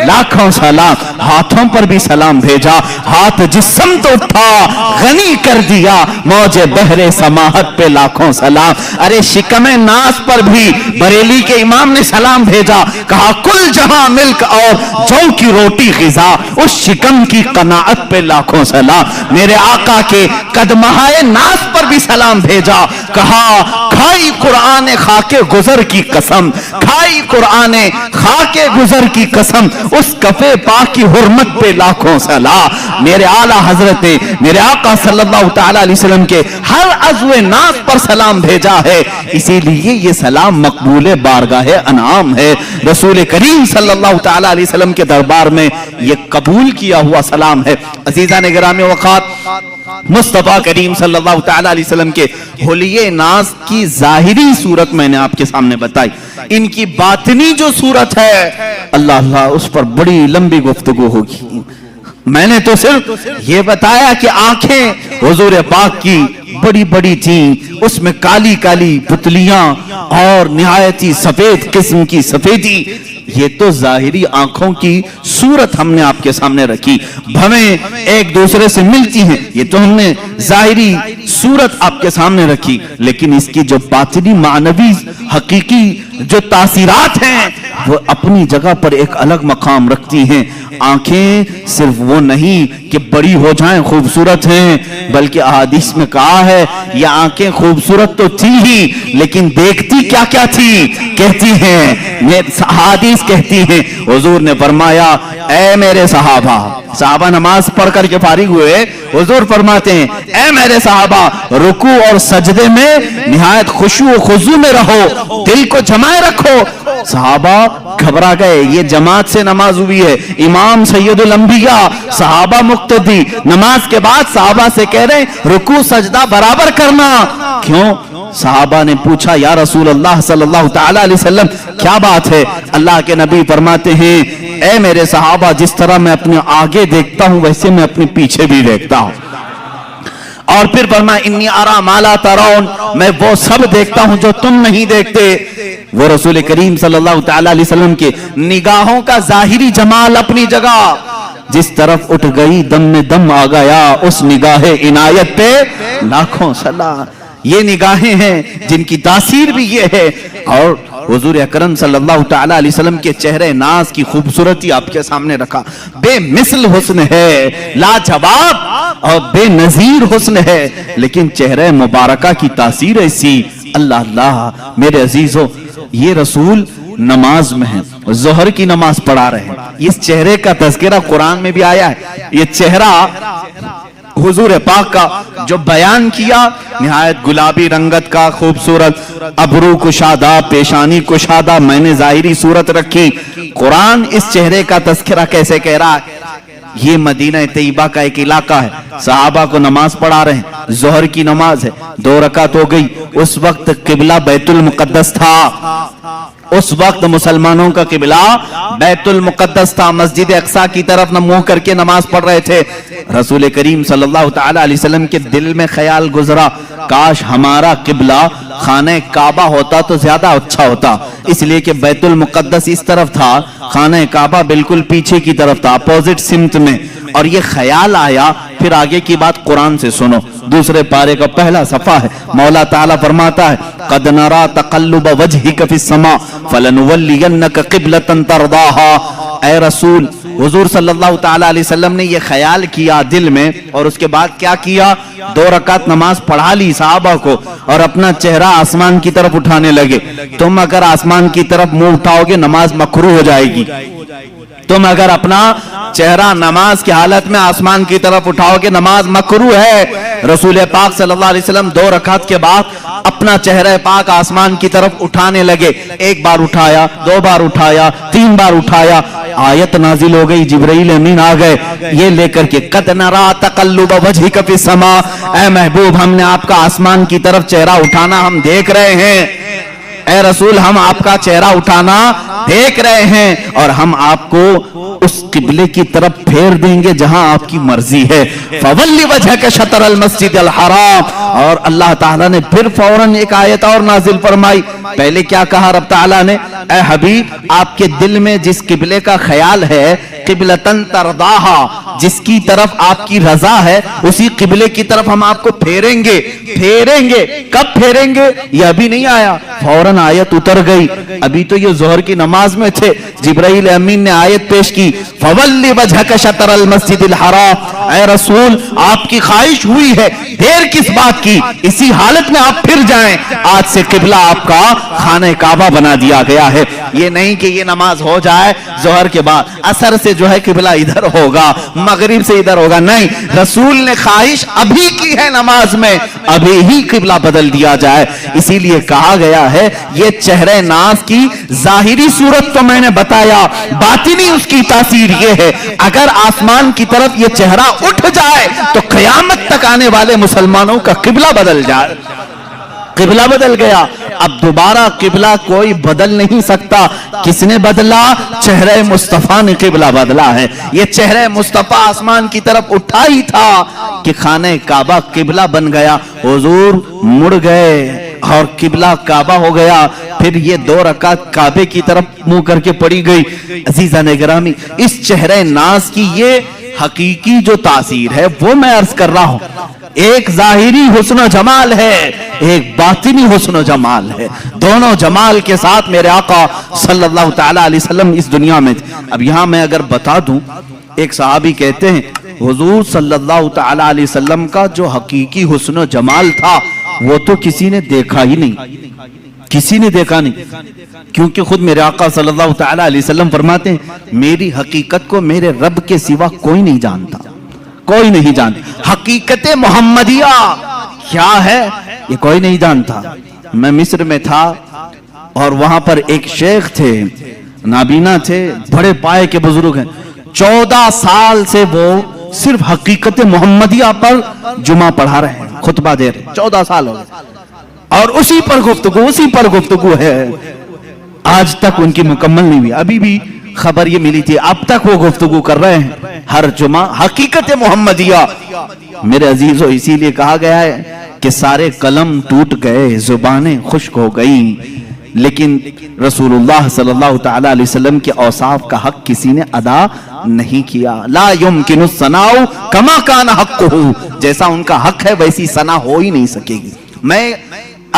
लाखों सलाम। हाथों पर भी सलाम भेजा, हाथ जिस्म तो उठा गनी कर दिया मौजे बहरे समाहत पे लाखों सलाम। अरे शिकमे नास पर भी बरेली के इमाम ने सलाम भेजा, कहा कुल जहां मिल्क और जौ की रोटी ग़िज़ा, उस शिकम की कनाअत पे लाखों सलाम। मेरे आका के कदमहाए नास पर भी सलाम भेजा, कहा खाई कुरान खाके गुजर की कसम, खाई कुरान खाके गुजर की कसम, उस कफे पाक की हुर्मत पे लाखों सलाम। मेरे आला हजरत ने मेरे आका सल्लल्लाहु ताला अलैहि वसल्लम के हर अज़्वे नास पर सलाम भेजा है, इसीलिए ये सलाम मकबूल बारगाह अनाम है। रसूल करीम सल्लल्लाहु ताला अलैहि वसल्लम के दरबार में ये कबूल किया हुआ सलाम है। अज़ीज़ान गिरामी वक़ात, मुस्तफा करीम सल्लल्लाहु तआला अलैहि वसल्लम के हुलिये नाज की जाहिरी सूरत मैंने आपके सामने बताई, इनकी बातिनी जो सूरत है अल्लाह अल्लाह उस पर बड़ी लंबी गुफ्तगू होगी। मैंने तो सिर्फ ये बताया कि आंखें हुजूर पाक की बड़ी बड़ी थी, उसमें काली काली पुतलियां और निहायती सफेद किस्म की सफेदी, ये तो जाहिरी आंखों की सूरत हमने आपके सामने रखी। भवें एक दूसरे से मिलती हैं, ये तो हमने जाहिरी सूरत आपके सामने रखी, लेकिन इसकी जो बातिनी मानवी हकीकी जो तासीरात हैं वो अपनी जगह पर एक अलग मकाम रखती हैं। आंखें सिर्फ वो नहीं कि बड़ी हो जाएं खूबसूरत हैं, बल्कि अहादीस में कहा है ये आंखें खूबसूरत तो थी ही, लेकिन देखती क्या क्या थी, कहती हैं अहादीस कहती हैं, हुजूर ने फरमाया ऐ मेरे सहाबा नमाज पढ़ करके फारिग हुए, हुजूर फरमाते हैं ऐ मेरे सहाबा रुकू और सजदे में निहायत खुशू और खुजू में रहो, दिल को जमाए रखो। सहाबा घबरा गए, ये जमात से नमाज हुई है, इमाम सैयदुल अंबिया सहाबा मुक्तदी, नमाज के बाद सहाबा से कह रहे रुकू सजदा बराबर करना। क्यों? सहाबा ने पूछा या रसूल अल्लाह सल्लल्लाहु तआला अलैहि वसल्लम क्या बात है? अल्लाह के नबी फरमाते हैं ऐ मेरे सहाबा जिस तरह मैं अपने आगे देखता हूं वैसे मैं अपने पीछे भी देखता हूं। और फिर फरमाया इन्नी अरा माला तरौन, मैं वो सब देखता हूं जो तुम नहीं देखते। वो रसूल करीम सल्लल्लाहु तआला अलैहि वसल्लम के निगाहों का जाहिरी जमाल अपनी जगह, जिस तरफ उठ गई दम में दम आ गया, उस निगाहे इनायत पे लाखों सलाम। ये निगाहें हैं जिनकी तासीर भी ये है। और हुजूर अकरम सल्लल्लाहु तआला अलैहि वसल्लम के चेहरे नाज की खूबसूरती आपके सामने रखा, बेमिसल हुस्न है, लाजवाब और बेनजीर हुस्न है, लेकिन चेहरे मुबारका की तासीर ऐसी। अल्लाह अल्लाह मेरे अजीजों, ये रसूल नमाज में है, जोहर की नमाज पढ़ा रहे हैं, इस चेहरे का तज़किरा कुरान में भी आया है। ये चेहरा हुजूर पाक का जो बयान किया, निहायत गुलाबी रंगत का खूबसूरत, अबरू कुशादा, पेशानी कुशादा, मैंने जाहिरी सूरत रखी। कुरान इस चेहरे का तज़किरा कैसे कह रहा है? ये मदीना तैयबा का एक इलाका है, सहाबा को नमाज पढ़ा रहे हैं, जोहर की नमाज है, 2 रकात हो गई। उस वक्त किबला बैतुल मुकद्दस था, उस वक्त मुसलमानों का किबला बैतुल मुकद्दस था, मस्जिद अक्सा की तरफ न मुंह करके नमाज पढ़ रहे थे। रसूल करीम सल्लल्लाहु तआला अलैहि वसल्लम के दिल में ख्याल गुजरा, काश हमारा किबला खाने काबा होता तो ज्यादा अच्छा होता, इसलिए कि बैतुल मुकद्दस इस तरफ था, खाने काबा बिल्कुल पीछे की तरफ था, अपोजिट सिमत में। और ये ख्याल आया। फिर आगे की बात कुरान से सुनो, दूसरे पारे का पहला सफा है, मौला ताला फरमाता है कद नरा तक़ल्लुब वजहिक फिस समा फलनुवल्लियन्नक क़िबलतन तरदाहा। ऐ रसूल, हुजूर सल्लल्लाहु तआला अलैहि वसल्लम ने ये ख्याल किया दिल में, और उसके बाद क्या किया? 2 रकात नमाज पढ़ा ली सहाबा को, और अपना चेहरा आसमान की तरफ उठाने लगे। तुम अगर आसमान की तरफ मुंह उठाओगे नमाज मकरूह हो जाएगी। तुम अगर अपना चेहरा नमाज की हालत में आसमान की तरफ उठाओगे नमाज मकरूह है। रसूल पाक सल्लल्लाहु अलैहि वसल्लम 2 रकात के बाद अपना चेहरा पाक आसमान की तरफ उठाने लगे। 1 बार उठाया, 2 बार उठाया, 3 बार उठाया, आयत नाजिल हो गई, जिब्राइल अमीन आ गए ये लेकर के कद नरा तक़ल्लुब वजहिक फिस समा, ऐ महबूब हमने आपका आसमान की तरफ चेहरा उठाना हम देख रहे हैं। ऐ रसूल हम आपका चेहरा उठाना देख रहे हैं, और हम आपको उस किबले की तरफ फेर देंगे जहां आपकी मर्जी है। फवल्ली वजहक शतर अल मस्जिद अल हराम। और अल्लाह ताला ने फिर फौरन एक आयत और नाजिल फरमाई। पहले क्या कहा रब ताला ने? ऐ हबीब आपके दिल में जिस किबले का ख्याल है, किबलतन तरदाहा, जिसकी तरफ आपकी रजा है, उसी किबले की तरफ हम आपको फेरेंगे। फेरेंगे कब फेरेंगे? ये अभी नहीं आया, फौरन आयत उतर गई। अभी तो ये जोहर की नमाज में थे, जिब्राइल अमीन ने आयत पेश की फवल्ली वजहक शतर अल मस्जिद अल हराम। ऐ रसूल आपकी ख्वाहिश हुई है, देर किस बात की? इसी हालत में आप फिर जाएं। आज से किबला आपका खाने काबा बना दिया गया है। ये नहीं कि ये नमाज हो जाए जोहर के बाद, असर से जो है किबला इधर होगा, मगरिब से इधर होगा, नहीं। रसूल ने ख्वाहिश अभी की है नमाज में, अभी ही किबला बदल दिया जाए। इसीलिए कहा गया है ये चेहरे नाज की जाहिरी सूरत तो मैंने बताया, बातिनी उसकी تاثیر یہ ہے اگر آسمان کی طرف یہ چہرہ اٹھ جائے تو قیامت تک آنے والے مسلمانوں کا قبلہ بدل جائے. قبلہ بدل گیا. اب دوبارہ قبلہ کوئی بدل نہیں سکتا. کس نے بدلا؟ چہرہ مصطفیٰ نے قبلہ بدلا ہے. یہ چہرہ مصطفیٰ آسمان کی طرف اٹھا ہی تھا کہ خانہ کعبہ قبلہ بن گیا. حضور مڑ گئے اور قبلہ کعبہ ہو گیا. پھر یہ 2 رکعت کعبے کی طرف منہ کر کے پڑی گئی. عزیزان گرامی، اس چہرہ ناز کی یہ حقیقی جو تاثیر ہے وہ میں عرض کر رہا ہوں. ایک ظاہری حسن و جمال ہے، ایک باطنی حسن و جمال ہے. دونوں جمال کے ساتھ میرے آقا صلی اللہ تعالی علیہ وسلم اس دنیا میں تھے. اب یہاں میں اگر بتا دوں، ایک صحابی کہتے ہیں حضور صلی اللہ تعالی علیہ وسلم کا جو حقیقی حسن و جمال تھا وہ تو کسی نے دیکھا ہی نہیں، کسی نے دیکھا نہیں. کیونکہ خود میرے آقا صلی اللہ تعالی علیہ وسلم فرماتے ہیں میری حقیقت کو میرے رب کے سوا کوئی نہیں جانتا، کوئی نہیں جانتا. حقیقت محمدیہ کیا ہے یہ کوئی نہیں جانتا. میں مصر میں تھا اور وہاں پر ایک شیخ تھے، نابینا تھے، بڑے پائے کے بزرگ ہیں. 14 سال سے وہ صرف حقیقت محمدیہ پر جمعہ پڑھا رہے ہیں، خطبہ دے رہے ہیں. 14 سال ہو گئے اور اسی پر گفتگو ہے. آج تک ان کی مکمل نہیں ہوئی. ابھی بھی خبر یہ ملی تھی، اب تک وہ گفتگو کر رہے ہیں ہر جمعہ حقیقت محمدیہ. میرے عزیزو، اسی لیے کہا گیا ہے کہ سارے قلم ٹوٹ گئے، زبانیں خشک ہو گئیں، لیکن رسول اللہ صلی اللہ تعالی علیہ وسلم کے اوصاف کا حق کسی نے ادا نہیں کیا. لا یمکن الثناء کما کان حقہ، جیسا ان کا حق ہے ویسی ثنا ہو ہی نہیں سکے گی. میں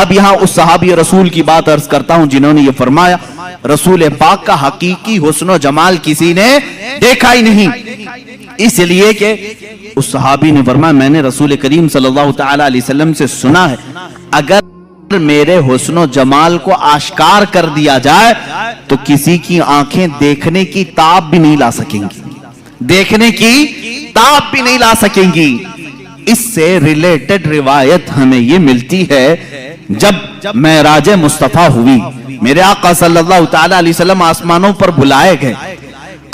اب یہاں اس صحابی رسول کی بات عرض کرتا ہوں جنہوں نے یہ فرمایا رسول پاک کا حقیقی حسن و جمال کسی نے دیکھا ہی نہیں. اس لیے کہ اس صحابی نے فرمایا میں نے رسول کریم صلی اللہ تعالی علیہ وسلم سے سنا ہے اگر میرے حسن و جمال کو آشکار کر دیا جائے تو کسی کی آنکھیں دیکھنے کی تاب بھی نہیں لا سکیں گی، دیکھنے کی تاب بھی نہیں لا سکیں گی. اس سے ریلیٹڈ روایت ہمیں یہ ملتی ہے جب معراج مصطفیٰ ہوئی، میرے آقا صلی اللہ تعالی علیہ وسلم آسمانوں پر بلائے گئے.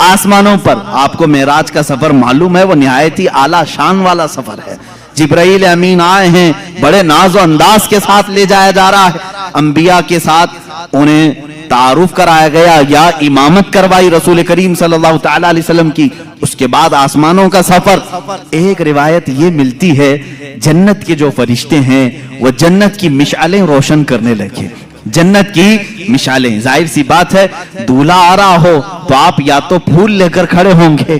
آسمانوں پر آپ کو معراج کا سفر معلوم ہے، وہ نہایت ہی اعلیٰ شان والا سفر ہے. جبرائیل امین آئے ہیں، بڑے ناز و انداز کے ساتھ لے جایا جا رہا ہے. انبیاء کے ساتھ انہیں تعارف کرایا گیا یا امامت کروائی رسول کریم صلی اللہ تعالی علیہ وسلم کی. اس کے بعد آسمانوں کا سفر. ایک روایت یہ ملتی ہے جنت کے جو فرشتے ہیں وہ جنت کی مشعلیں روشن کرنے لگے. جنت کی مشعلیں، ظاہر سی بات ہے دولہا آ رہا ہو تو آپ یا تو پھول لے کر کھڑے ہوں گے،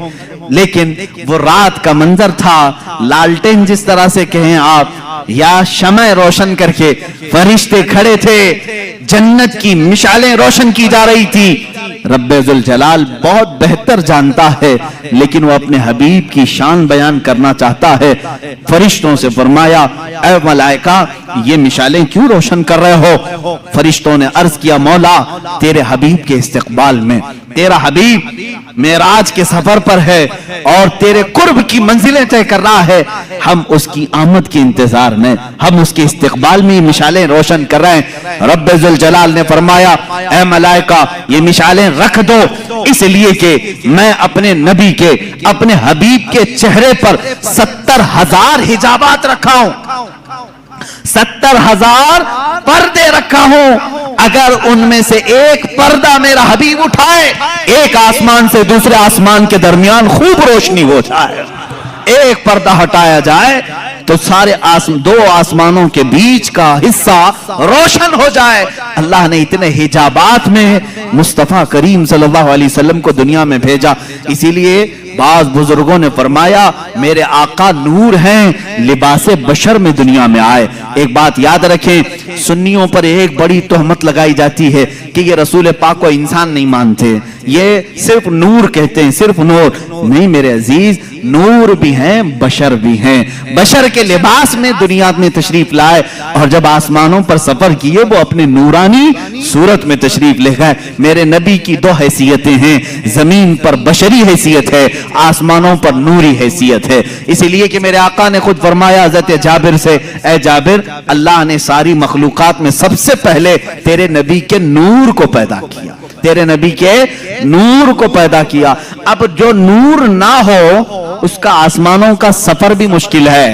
لیکن وہ رات کا منظر تھا، لالٹین جس طرح سے کہیں آپ یا شمع روشن کر کے فرشتے کھڑے تھے، جنت کی مشعلیں روشن کی جا رہی تھی. رب ذوالجلال بہت بہتر جانتا ہے لیکن وہ اپنے حبیب کی شان بیان کرنا چاہتا ہے. فرشتوں سے فرمایا اے ملائکہ یہ مشعلیں کیوں روشن کر رہے ہو؟ فرشتوں نے عرض کیا مولا تیرے حبیب کے استقبال میں، تیرا حبیب معراج کے سفر پر ہے اور تیرے قرب کی منزلیں طے کر رہا ہے، ہم اس کی آمد کے انتظار میں، ہم اس کے استقبال میں مشعلیں روشن کر رہے ہیں. رب ذوالجلال نے فرمایا اے ملائکہ یہ مشعلیں رکھ دو، اس لیے کہ میں اپنے نبی کے، اپنے حبیب کے چہرے پر 70,000 حجابات رکھا ہوں، 70,000 پردے رکھا ہوں. اگر ان میں سے ایک پردہ میرا حبیب اٹھائے، ایک آسمان سے دوسرے آسمان کے درمیان خوب روشنی ہو جائے. ایک پردہ ہٹایا جائے تو سارے دو آسمانوں کے بیچ کا حصہ روشن ہو جائے. اللہ نے اتنے حجابات میں مصطفیٰ کریم صلی اللہ علیہ وسلم کو دنیا میں بھیجا. اسی لیے بعض بزرگوں نے فرمایا میرے آقا نور ہیں، لباس بشر میں دنیا میں آئے. ایک بات یاد رکھیں، سنیوں پر ایک بڑی تہمت لگائی جاتی ہے کہ یہ رسول پاک کو انسان نہیں مانتے، یہ صرف نور کہتے ہیں، صرف نور نہیں. میرے عزیز نور بھی ہیں، بشر بھی ہیں. بشر کے لباس میں دنیا میں تشریف لائے اور جب آسمانوں پر سفر کیے وہ اپنے نورانی صورت میں تشریف لے گئے. میرے نبی کی 2 حیثیتیں ہیں، زمین پر بشری حیثیت ہے، آسمانوں پر نوری حیثیت ہے. اسی لیے کہ میرے آقا نے خود فرمایا حضرت جابر سے اے جابر اللہ نے ساری مخلوقات میں سب سے پہلے تیرے نبی کے نور کو پیدا کیا. तेरे नबी के नूर को पैदा किया। अब जो नूर ना हो उसका आसमानों का सफर भी मुश्किल है।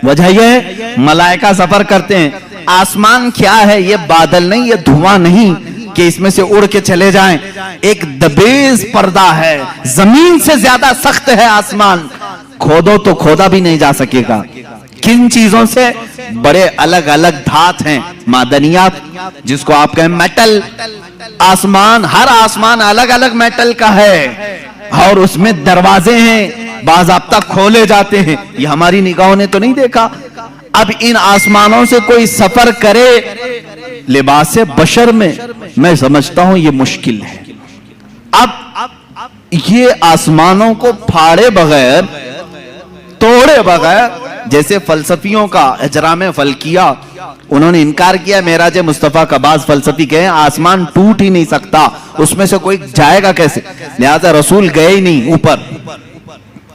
वजह ये मलाइका सफर करते हैं। आसमान क्या है? ये बादल नहीं, ये धुआं नहीं कि इसमें से उड़ के चले जाएं। एक दबेज पर्दा है, जमीन से ज्यादा सख्त है आसमान, खोदो तो खोदा भी नहीं जा सकेगा। किन चीजों से? बड़े अलग अलग धात हैं, मादनियात, जिसको आप कहें मेटल। आसमान, हर आसमान अलग अलग मेटल का है और उसमें दरवाजे हैं, बाज़ाब्ता खोले जाते हैं। ये हमारी निगाहों ने तो नहीं देखा। अब इन आसमानों से कोई सफर करे लिबास बशर में, मैं समझता हूं ये मुश्किल है। अब ये आसमानों को फाड़े बगैर, तोड़े बगैर, जैसे फलसफियों का इजराम फल्किया, उन्होंने इनकार किया मेराज मुस्तफा का। बाज फलसफी कहे आसमान टूट ही नहीं सकता, उसमें से कोई जाएगा कैसे? लिहाजा रसूल गए ही नहीं ऊपर,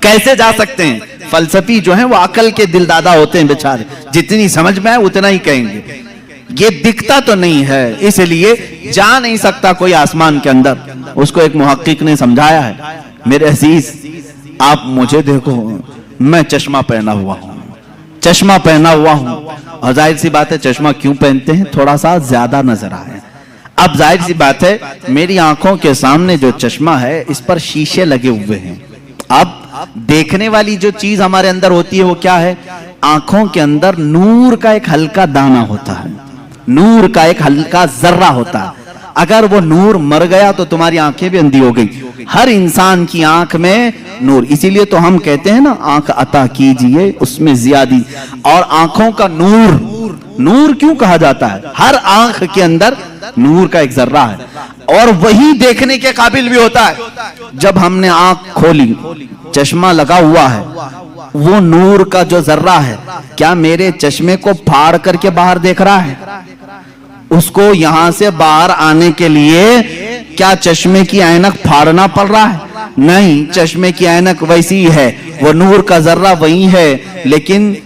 कैसे जा सकते हैं? फलसफी जो है वो अकल के दिलदादा होते हैं बेचारे, जितनी समझ में आए उतना ही कहेंगे। ये दिखता तो नहीं है, इसलिए जा नहीं सकता कोई आसमान के अंदर। उसको एक मुहक्किक ने समझाया है। मेरे अजीज, आप मुझे देखो, मैं चश्मा पहना हुआ हूं, चश्मा पहना हुआ हूं, और जाहिर सी बात है चश्मा क्यों पहनते हैं? थोड़ा सा ज्यादा नजर आए। अब जाहिर सी बात है मेरी आंखों के सामने जो चश्मा है इस पर शीशे लगे हुए हैं। अब देखने वाली जो चीज हमारे अंदर होती है वो क्या है? आंखों के अंदर नूर का एक हल्का दाना होता है, नूर का एक हल्का जर्रा होता है। अगर वो नूर मर गया तो तुम्हारी आंखें भी अंधी हो गई। हर इंसान की आंख में नूर, इसीलिए तो हम कहते हैं ना, आंख अता कीजिए उसमें ज्यादा। और आंखों का नूर, नूर क्यों कहा जाता है? हर आंख के अंदर नूर का एक जर्रा है और वही देखने के काबिल भी होता है। जब हमने आंख खोली, चश्मा लगा हुआ है, वो नूर का जो जर्रा है क्या मेरे चश्मे को फाड़ करके बाहर देख रहा है? उसको यहां से बाहर आने के लिए क्या चश्मे की ऐनक फाड़ना पड़ रहा है? नहीं, चश्मे की ऐनक वैसी ही है, वो नूर का जर्रा वही है, लेकिन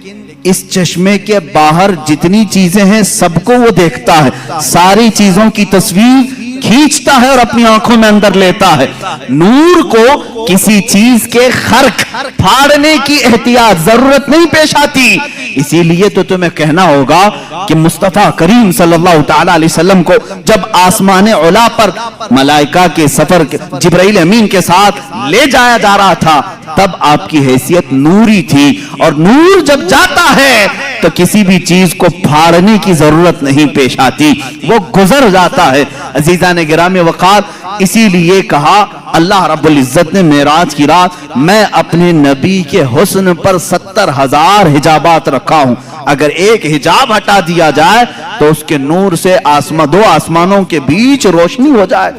इस चश्मे के बाहर जितनी चीजें हैं सबको वो देखता है, सारी चीजों की तस्वीर खींचता है और अपनी आंखों में अंदर लेता है। नूर को किसी चीज के खर्क फाड़ने की एहतियात जरूरत नहीं पेश आती। इसीलिए तो तुम्हें कहना होगा कि मुस्तफा करीम सल्लल्लाहु तआला अलैहि वसल्लम को जब आसमान उला पर मलाइका के सफर जिब्राइल अमीन के साथ ले जाया जा रहा था, तब आपकी हैसियत नूरी थी। और नूर जब जाता है तो किसी भी चीज को फाड़ने की जरूरत नहीं पेश आती, वो गुजर जाता है। अजीजा ने गिरामी वक़ार, इसीलिए कहा अल्लाह रब्बुल इज्जत ने मेराज की रात, मैं अपने नबी के हुस्न पर 70,000 हिजाबात रखा हूं। अगर एक हिजाब हटा दिया जाए तो उसके नूर से दो आसमानों के बीच रोशनी हो जाए।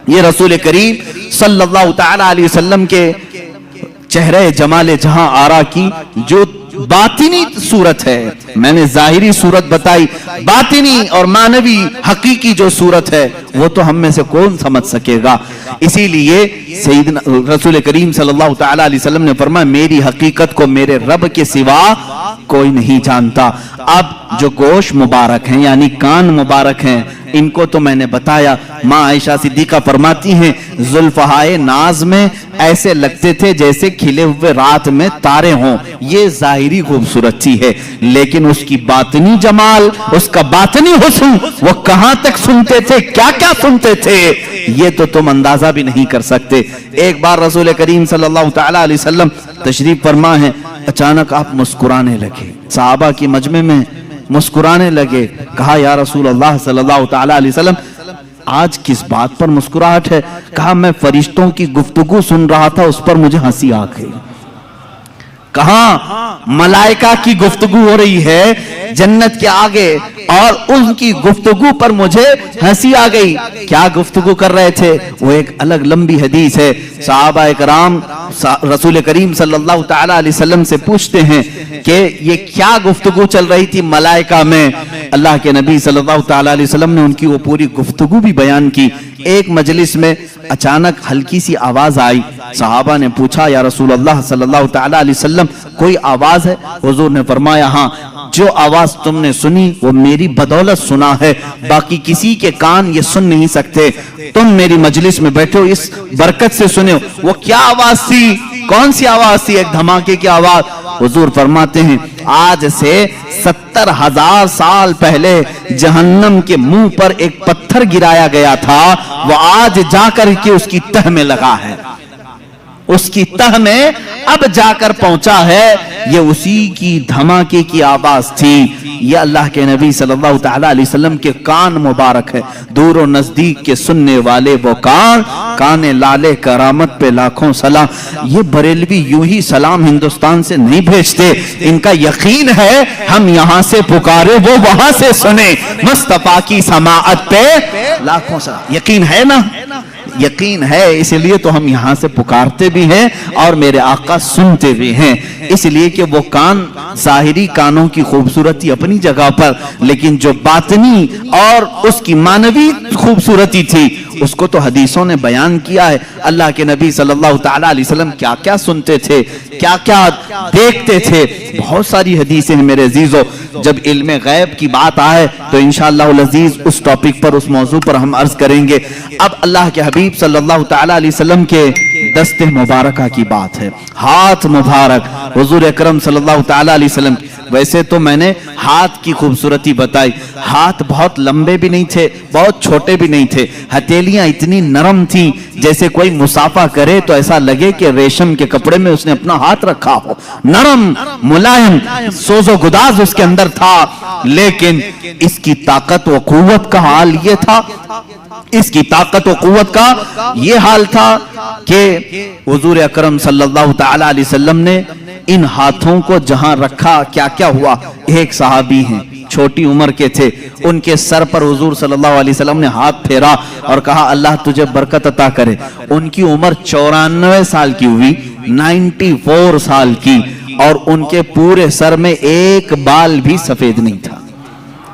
ये रसूल करीम सल्लल्लाहु तआला अलैहि वसल्लम के चेहरे जमाले जहां आरा की जो बातिनी सूरत है, मैंने जाहिरी सूरत बताई, बातिनी और मानवी हकीकी जो सूरत है वो तो हम में से कौन समझ सकेगा। इसीलिए सैयदना रसूल करीम सल्लल्लाहु तआला अलैहि वसल्लम ने फरमाया, मेरी हकीकत को मेरे रब के सिवा कोई नहीं जानता। अब जो गोश मुबारक हैं यानी कान मुबारक हैं, इनको तो मैंने बताया। माँ आयशा सिद्दीका फरमाती हैं, जुल्फहाए नाज में ऐसे लगते थे जैसे खिले हुए रात में तारे हों। ये जाहिरी खूबसूरती है, लेकिन उसकी बातनी जमाल, उसका बातनी हुस्न, वो कहां तक सुनते थे, क्या क्या सुनते थे, ये तो तुम अंदाजा भी नहीं कर सकते। एक बार रसूल करीम सल्लल्लाहु तआला अलैहि वसल्लम तशरीफ फरमा है, अचानक आप मुस्कुराने लगे, सहाबा की मजमे में मुस्कुराने लगे। कहा, या रसूल अल्लाह सल्लल्लाहु तआला अलैहि वसल्लम, आज किस बात पर मुस्कुराहट है? कहा, मैं फरिश्तों की गुफ्तगू सुन रहा था, उस पर मुझे हंसी आ गई। कहा, मलाइका की गुफ्तगू हो रही है जन्नत के आगे और उनकी गुफ्तगू पर मुझे हंसी आ गई। क्या गुफ्तगू कर रहे थे? वो एक अलग लंबी हदीस है। सहाबा इकराम रसूल करीम सल्लल्लाहु तआला अलैहि वसल्लम से पूछते हैं कि ये क्या गुफ्तगू चल रही थी मलाइका में। अल्लाह के नबी सल्लल्लाहु तआला अलैहि वसल्लम ने उनकी वो पूरी गुफ्तगू भी बयान की। एक मजलिस में अचानक हल्की सी आवाज आई, सहाबा ने पूछा, या रसूल अल्लाह सल्लल्लाहु तआला अलैहि वसल्लम, कोई आवाज है? हुजूर ने फरमाया, हाँ, जो आवाज तुमने सुनी वो मेरी बदौलत सुना है, बाकी किसी के कान ये सुन नहीं सकते। तुम मेरी मजलिस में बैठे हो, इस बरकत से सुने हो। वो क्या आवाज थी? कौन सी आवाज थी? एक धमाके की आवाज। हुजूर फरमाते हैं, आज से 70,000 साल पहले जहन्नम के मुंह पर एक पत्थर गिराया गया था, वो आज जाकर के उसकी तह में लगा है, उसकी तह में अब जाकर पहुंचा है। ये उसी की धमाके की आवाज थी। ये अल्लाह के नबी सल्लल्लाहु तआला अलैहि वसल्लम के कान मुबारक है। दूर और नजदीक के सुनने वाले वो कान, काने लाले करामत पे लाखों सलाम। ये बरेलवी यूं ही सलाम हिंदुस्तान से नहीं भेजते, इनका यकीन है हम यहां से पुकारे वो वहां से सुने। मुस्तफा की समाअत पे लाखों सलाम। यकीन है ना? यकीन है, इसलिए तो हम यहां से पुकारते भी हैं और मेरे आका सुनते भी हैं। इसलिए कि वो कान, जाहिरी कानों की खूबसूरती अपनी जगह पर, लेकिन जो बातनी और उसकी मानवी खूबसूरती थी उसको तो हदीसों ने बयान किया है। अल्लाह के नबी सल्लल्लाहु तआला अलैहि वसल्लम क्या क्या सुनते थे, क्या क्या देखते थे, बहुत सारी हदीसें हैं मेरे अजीजों। जब इल्म गैब की बात आए तो इंशाअल्लाह अज़ीज उस टॉपिक पर, उस मौजू पर हम अर्ज करेंगे। अब अल्लाह के हबीब सल्लल्लाहु तआला अलैहि वसल्लम के दस्ते मुबारका की बात है। हाथ मुबारक हुजूर अकरम सल्लल्लाहु तआला अलैहि वसल्लम। वैसे तो मैंने हाथ की खूबसूरती बताई, हाथ बहुत लंबे भी नहीं थे, बहुत छोटे भी नहीं थे। हथेलियां इतनी नरम थी जैसे कोई मुसाफा करे तो ऐसा लगे कि रेशम के कपड़े में उसने अपना हाथ रखा हो। नरम, मुलायम, सोजो गुदाज उसके अंदर था। लेकिन इसकी ताकत व कुव्वत का हाल ये था, इसकी ताकत व कुव्वत का ये हाल था कि हुजूर अकरम सल्लल्लाहु तआला अलैहि वसल्लम ने इन हाथों को जहां रखा, क्या क्या हुआ। एक सहाबी हैं, छोटी उम्र के थे, उनके सर पर हुजूर सल्लल्लाहु अलैहि वसल्लम ने हाथ फेरा और कहा, अल्लाह तुझे बरकत अता करे। उनकी उम्र 94 साल की हुई, 94 साल की, और उनके पूरे सर में एक बाल भी सफेद नहीं था,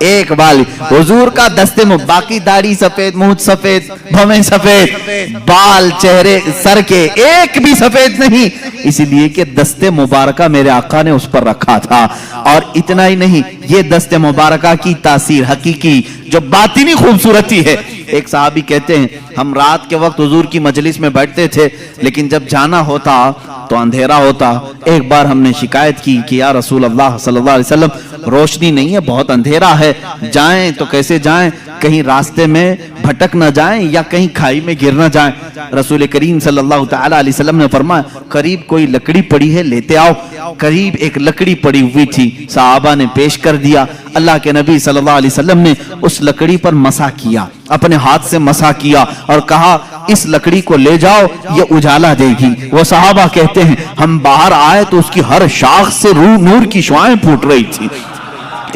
एक बाल। हुजूर का दस्ते में बाकी दाढ़ी सफेद, मुंह सफेद, भवें सफेद, बाल चेहरे सर के एक भी सफेद नहीं, इसलिए कि दस्ते मुबारका मेरे आका ने उस पर रखा था। और इतना ही नहीं, ये दस्ते मुबारका की तासीर, हकीकी जो बातिनी खूबसूरती है। एक साहबी कहते हैं, हम रात के वक्त हुजूर की मजलिस में बैठते थे, लेकिन जब जाना होता तो अंधेरा होता। एक बार हमने शिकायत की कि या रसूल अल्लाह सल्लल्लाहु अलैहि वसल्लम, रोशनी नहीं है, बहुत अंधेरा है, जाएं तो कैसे जाएं, कहीं रास्ते में भटक न जाएं या कहीं खाई में गिर न जाएं। रसूल करीम सल्लल्लाहु तआला अलैहि वसल्लम ने फरमाया, करीब कोई लकड़ी पड़ी है, लेते आओ। करीब एक लकड़ी पड़ी हुई थी, सहाबा ने पेश कर दिया। अल्लाह के नबी सल्लल्लाहु अलैहि वसल्लम ने उस लकड़ी पर मसा किया, अपने हाथ से मसा किया और कहा, इस लकड़ी को ले जाओ, ये उजाला देगी। वो सहाबा कहते हैं, हम बाहर आए तो उसकी हर शाख से नूर की शुआएं फूट रही थी,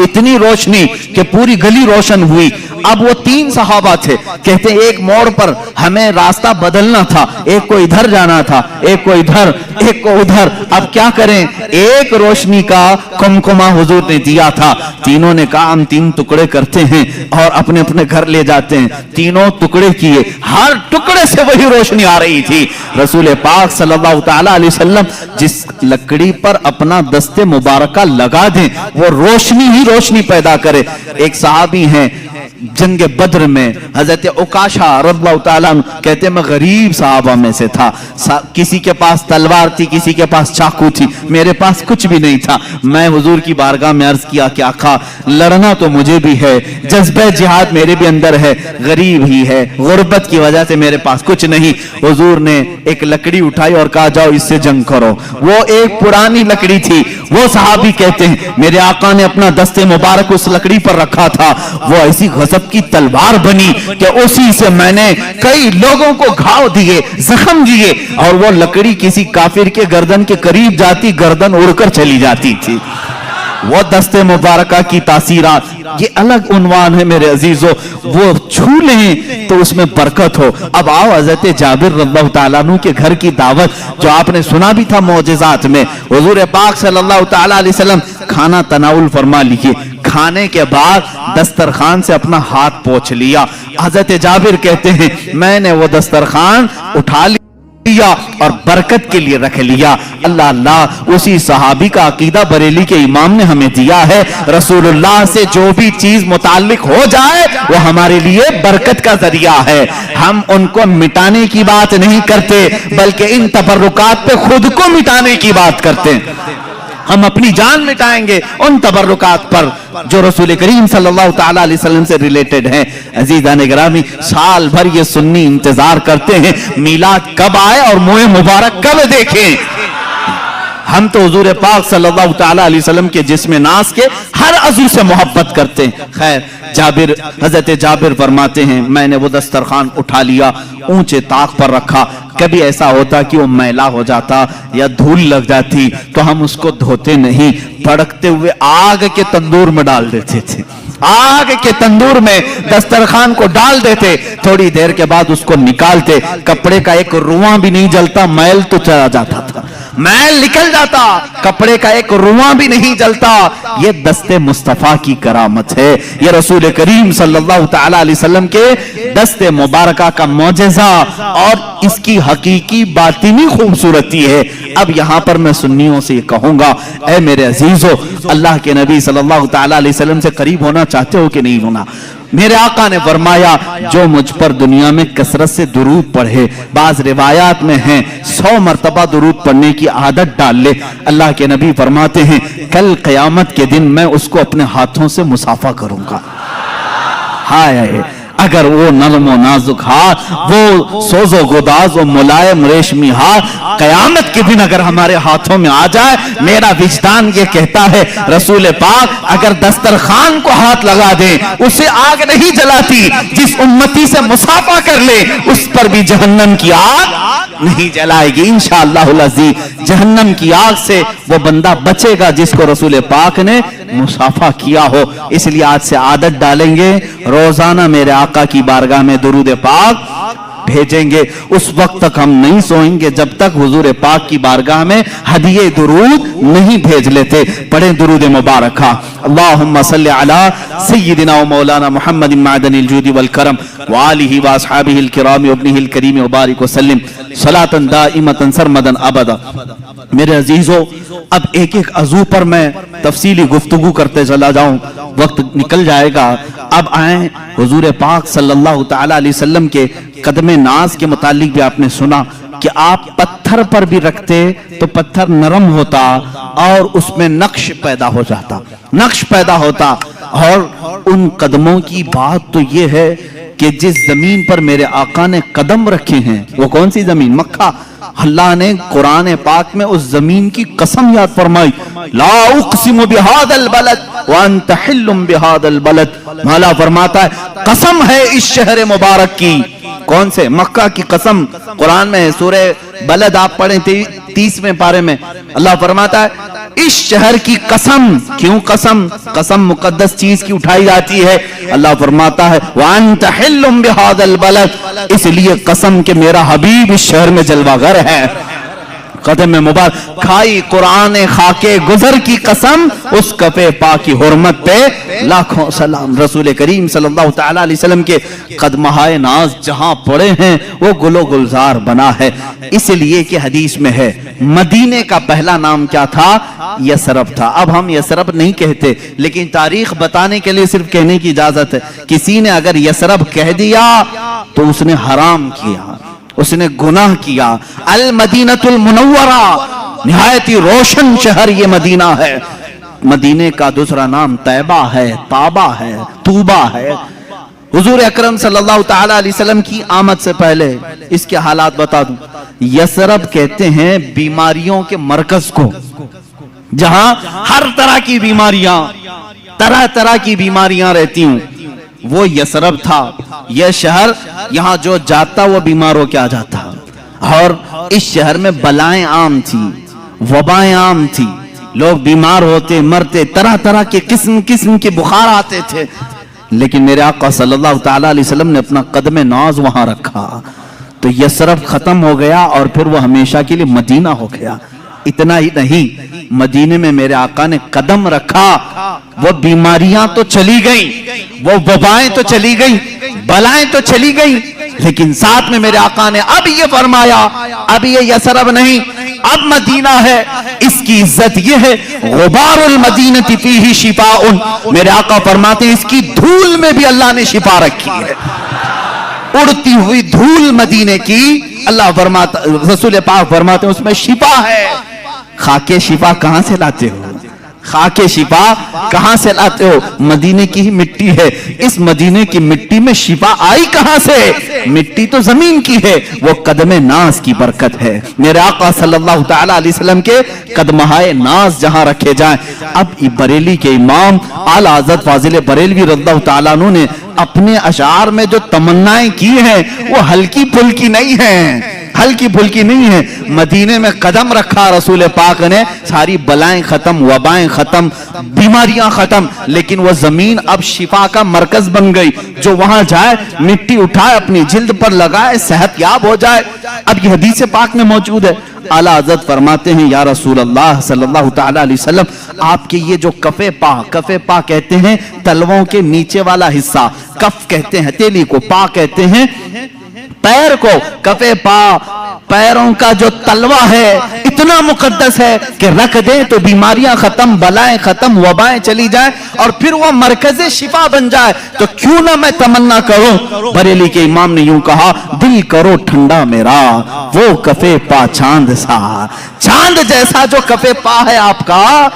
इतनी रोशनी कि पूरी गली रोशन हुई। अब वो 3 सहाबा थे, कहते एक मोड़ पर हमें रास्ता बदलना था, एक को इधर जाना था, एक को इधर, एक को उधर। अब क्या करें, एक रोशनी का कुमकुमा हुजूर ने दिया था। तीनों ने कहा, हम 3 टुकड़े करते हैं और अपने अपने घर ले जाते हैं। तीनों टुकड़े किए, हर टुकड़े से वही रोशनी आ रही थी। रसूल पाक सल्लल्लाहु तआला अलैहि वसल्लम जिस लकड़ी पर अपना दस्ते मुबारका लगा दें, वो रोशनी ही रोशनी पैदा करे। एक सहाबी हैं, जंग बद्र में हजरत उकाशा रज़ियल्लाहु ताला अन्हु, कहते मैं गरीब सहाबा में से था, किसी के पास तलवार थी, किसी के पास चाकू थी, मेरे पास कुछ भी नहीं था। मैं हुजूर की बारगाह में अर्ज किया कि आका, लड़ना तो मुझे भी है, जज्बे जिहाद मेरे भी अंदर है, गरीब ही है, गुर्बत की वजह से मेरे पास कुछ नहीं। हुजूर ने एक लकड़ी उठाई और कहा, जाओ इससे जंग करो। वो एक पुरानी लकड़ी थी। वो सहाबी कहते हैं, मेरे आका ने अपना दस्ते मुबारक उस लकड़ी पर रखा था, वो ऐसी गजब की तलवार बनी कि उसी से मैंने कई लोगों को घाव दिए, जख्म दिए, और वो लकड़ी किसी काफिर के गर्दन के करीब जाती, गर्दन उड़कर चली जाती थी। वो दस्ते मुबारका की तासीरात, ये अलग उन्वान है मेरे अजीजों, वो छू लें तो उसमें बरकत हो। अब आओ हजरत जाबिर रज़ियल्लाहु ताला अन्हु के घर की दावत, जो आपने सुना भी था मौजिज़ात में। हुजूर पाक सल्लल्लाहु ताला अलैहि वसल्लम खाना तनाउल फरमा लिए, खाने के बाद दस्तरखान से अपना हाथ पोंछ लिया। हजरत जाबिर कहते हैं, मैंने वो दस्तरखान उठा लिया, लिया और बरकत के लिए रख लिया। अल्लाह अल्लाह, उसी सहाबी का अकीदा बरेली के इमाम ने हमें दिया है। रसूलुल्लाह से जो भी चीज मुताल्लिक हो जाए वो हमारे लिए बरकत का जरिया है। हम उनको मिटाने की बात नहीं करते, बल्कि इन तबर्रुकात पे खुद को मिटाने की बात करते हैं। हम अपनी जान मिटाएंगे उन तबर्रुकात पर जो रसूल करीम सल्लल्लाहु ताला अलैहि वसल्लम से रिलेटेड है। अजीज़ान गिरामी, साल भर ये सुन्नी इंतजार करते हैं मीलाद कब आए और मुँह मुबारक कब देखें। हम तो हुजूर पाक सल्लल्लाहु ताला अलैहि वसल्लम के जिस्म नास के हर अज़ू से मोहब्बत करते हैं। खैर, हजरत जाबिर फरमाते हैं, मैंने वो दस्तरखान उठा लिया, ऊंचे ताक पर रखा। कभी ऐसा होता कि वो मैला हो जाता या धूल लग जाती तो हम उसको धोते नहीं, भड़कते हुए आग के तंदूर में डाल देते थे। आग के तंदूर में दस्तरखान को डाल देते, थोड़ी देर के बाद उसको निकालते, कपड़े का एक रुआं भी नहीं जलता, मैल तो चला जाता था, मैल निकल जाता, कपड़े का एक रुआं भी नहीं जलता। ये दस्ते मुस्तफा की करामत है, ये रसूल करीम सल्लल्लाहु ताला अलैहि वसल्लम के दस्ते मुबारका का मौजज़ा और इसकी हकीकी बातिनी खूबसूरती है। अब यहां पर मैं सुन्नियों से कहूंगा, ऐ मेरे अजीजों, अल्लाह के नबी सल्लल्लाहु ताला अलैहि वसल्लम से करीब होना चाहते हो कि नहीं होना? मेरे आका ने फरमाया, जो मुझ पर दुनिया में कसरत से दुरूद पढ़े, बाज रिवायात में है 100 मरतबा दुरूद पढ़ने की आदत डाल ले, अल्लाह के नबी फरमाते हैं कल क़यामत के दिन मैं उसको अपने हाथों से मुसाफा करूंगा। हाय, अगर वो नरमो नाजुक हाथ, वो सोजो गोदाज, वो मुलायम रेशमी हाथ कयामत के दिन अगर हमारे हाथों में आ जाए, मेरा विजदान ये कहता है रसूल पाक अगर दस्तरखान को हाथ लगा दे उसे आग नहीं जलाती, जिस उम्मती से मुसाफा कर ले उस पर भी जहन्नम की आग नहीं जलाएगी। इंशाअल्लाहुल अज़ीज़ जहन्नम की आग से वो बंदा बचेगा जिसको रसूल पाक ने मुसाफा किया हो। इसलिए आज से आदत डालेंगे, रोजाना मेरे आका की बारगाह में दुरूद पाक भेजेंगे। उस वक्त तक हम नहीं सोएंगे जब तक हुजूर पाक की बारगाह में हदिये दुरूद नहीं भेज लेते। पढ़े दुरूद मुबारका, अल्लाहुम्मा सल्ली अला सय्यिदिना व मौलाना मुहम्मद मादनिल जूदी वल करम व आलिहि व अस्हाबिहिल किराम व इब्निहिल करीम व बारिक व सल्लिम सलातन दाइमतन सरमदन अबदा। मेरे अजीजों, अब एक एक अज़ू पर मैं तफसीली गुफ्तगू करते चला जाऊं, वक्त निकल जाएगा। अब आए हुजूर पाक सल्लल्लाहु ताला अलैहि वसल्लम के कदमे नाज के मुतालिक भी आपने सुना कि आप पत्थर पर भी रखते तो पत्थर नरम होता और उसमें नक्श पैदा हो जाता, नक्श पैदा होता। और उन कदमों की बात तो ये है कि जिस जमीन पर मेरे आका ने कदम रखे हैं, वो कौन सी जमीन? मक्का। अल्लाह ने कुरान पाक में उस जमीन की कसम याद फरमाई, ला उक़सिमु बिहादल बलद व अंत हिल्लुम बिहादल बलद। मौला फरमाता है कसम है इस शहर मुबारक की। कौन से? मक्का की कसम। कुरान में सूरे बलद आप पढ़े 30वें पारे में, अल्लाह फरमाता है इस शहर की कसम। क्यों कसम? कसम मुकद्दस चीज की उठाई जाती है। अल्लाह फरमाता है वअन्त हिल्लुम बिहादल बलद, इसलिए कसम कि मेरा हबीब इस शहर में जलवागर है। कदम में मुबारक खाई कुरान खाके गुजर की कसम, उस कफे पा की हुर्मत पे लाखों सलाम। रसूल करीम सल्लल्लाहु ताला अलैहि वसल्लम के कदमहाए नाज जहां पड़े हैं वो गुलो गुलजार बना है। इसलिए कि हदीस में है मदीने का पहला नाम क्या था? यसरब था। अब हम यसरब नहीं कहते, लेकिन तारीख बताने के लिए सिर्फ कहने की इजाजत है। किसी ने अगर यसरब कह दिया तो उसने हराम किया, उसने गुनाह किया। अल मदीनतुल मुनव्वरा, निहायत ही रोशन शहर ये मदीना है। मदीने का दूसरा नाम तैबा है, ताबा है, तूबा है। हुजूर अकरम सल्लल्लाहु ताला अलैहि वसल्लम की आमद से पहले इसके हालात बता दूं। यसरब कहते हैं बीमारियों के मरकज को, जहां हर तरह की बीमारियां, तरह तरह की बीमारियां रहती हूं, वो यसरब था। यह शहर यहां जो जाता वो बीमार हो के आ जाता। और इस शहर में बलाएं आम थी, वबाएं आम थी, लोग बीमार होते, मरते, तरह तरह के किस्म किस्म के बुखार आते थे। लेकिन मेरे आका सल्लल्लाहु ताला अलैहि वसल्लम ने अपना कदम नाज वहां रखा तो यसरब खत्म हो गया और फिर वो हमेशा के लिए मदीना हो गया। इतना ही नहीं, मदीने में मेरे आका ने कदम रखा, वो बीमारियां तो चली गई, वो वबाएं तो चली गई, बलाएं तो चली गई, لیکن ساتھ میں میرے آقا نے اب یہ فرمایا اب یہ یثرب نہیں، اب مدینہ ہے، اس کی عزت یہ ہے غبار المدینہ فیہ شفاء، میرے آقا فرماتے ہیں اس کی دھول میں بھی اللہ نے شفا رکھی ہے، اڑتی ہوئی دھول مدینے کی اللہ فرماتا، رسول پاک فرماتے ہیں اس میں شفا ہے۔ خاکے شفا کہاں سے لاتے ہو؟ خاکے شفا کہاں سے لاتے ہو؟ مدینے کی ہی مٹی ہے، اس مدینے کی مٹی میں شفا آئی کہاں سے؟ مٹی تو زمین کی ہے، وہ قدم ناز کی برکت ہے۔ میرے آقا صلی اللہ تعالی علیہ وسلم کے قدمہائے ناز جہاں رکھے جائیں۔ اب بریلی کے امام اعلیٰ حضرت فاضل بریلوی رضی اللہ تعالیٰ عنہ نے اپنے اشعار میں جو تمنائیں کی ہیں وہ ہلکی پھلکی نہیں ہیں، ہلکی پھلکی نہیں ہے۔ مدینے میں قدم رکھا رسول پاک نے، ساری بلائیں ختم، وبائیں ختم، بیماریاں ختم، لیکن وہ زمین اب شفا کا مرکز بن گئی۔ جو وہاں جائے مٹی اٹھائے اپنی جلد پر لگائے صحت یاب ہو جائے۔ اب یہ حدیث پاک میں موجود ہے۔ اعلیٰ حضرت فرماتے ہیں یا رسول اللہ صلی اللہ تعالی علیہ وسلم، آپ کے یہ جو کفے پا کہتے ہیں تلووں کے نیچے والا حصہ، کف کہتے ہیں ہتھیلی کو، پا کہتے ہیں پیر کو، کفے پا پیروں کا جو تلوہ ہے اتنا مقدس ہے کہ رکھ دیں تو بیماریاں ختم، بلائیں ختم، وبائیں چلی جائیں اور پھر وہ مرکز شفا بن جائے۔ تو کیوں نہ میں تمنا کروں؟ بریلی کے امام نے یوں کہا دل کرو ٹھنڈا میرا وہ کفے پا چاند سا، چاند جیسا جو کفے پا ہے آپ کا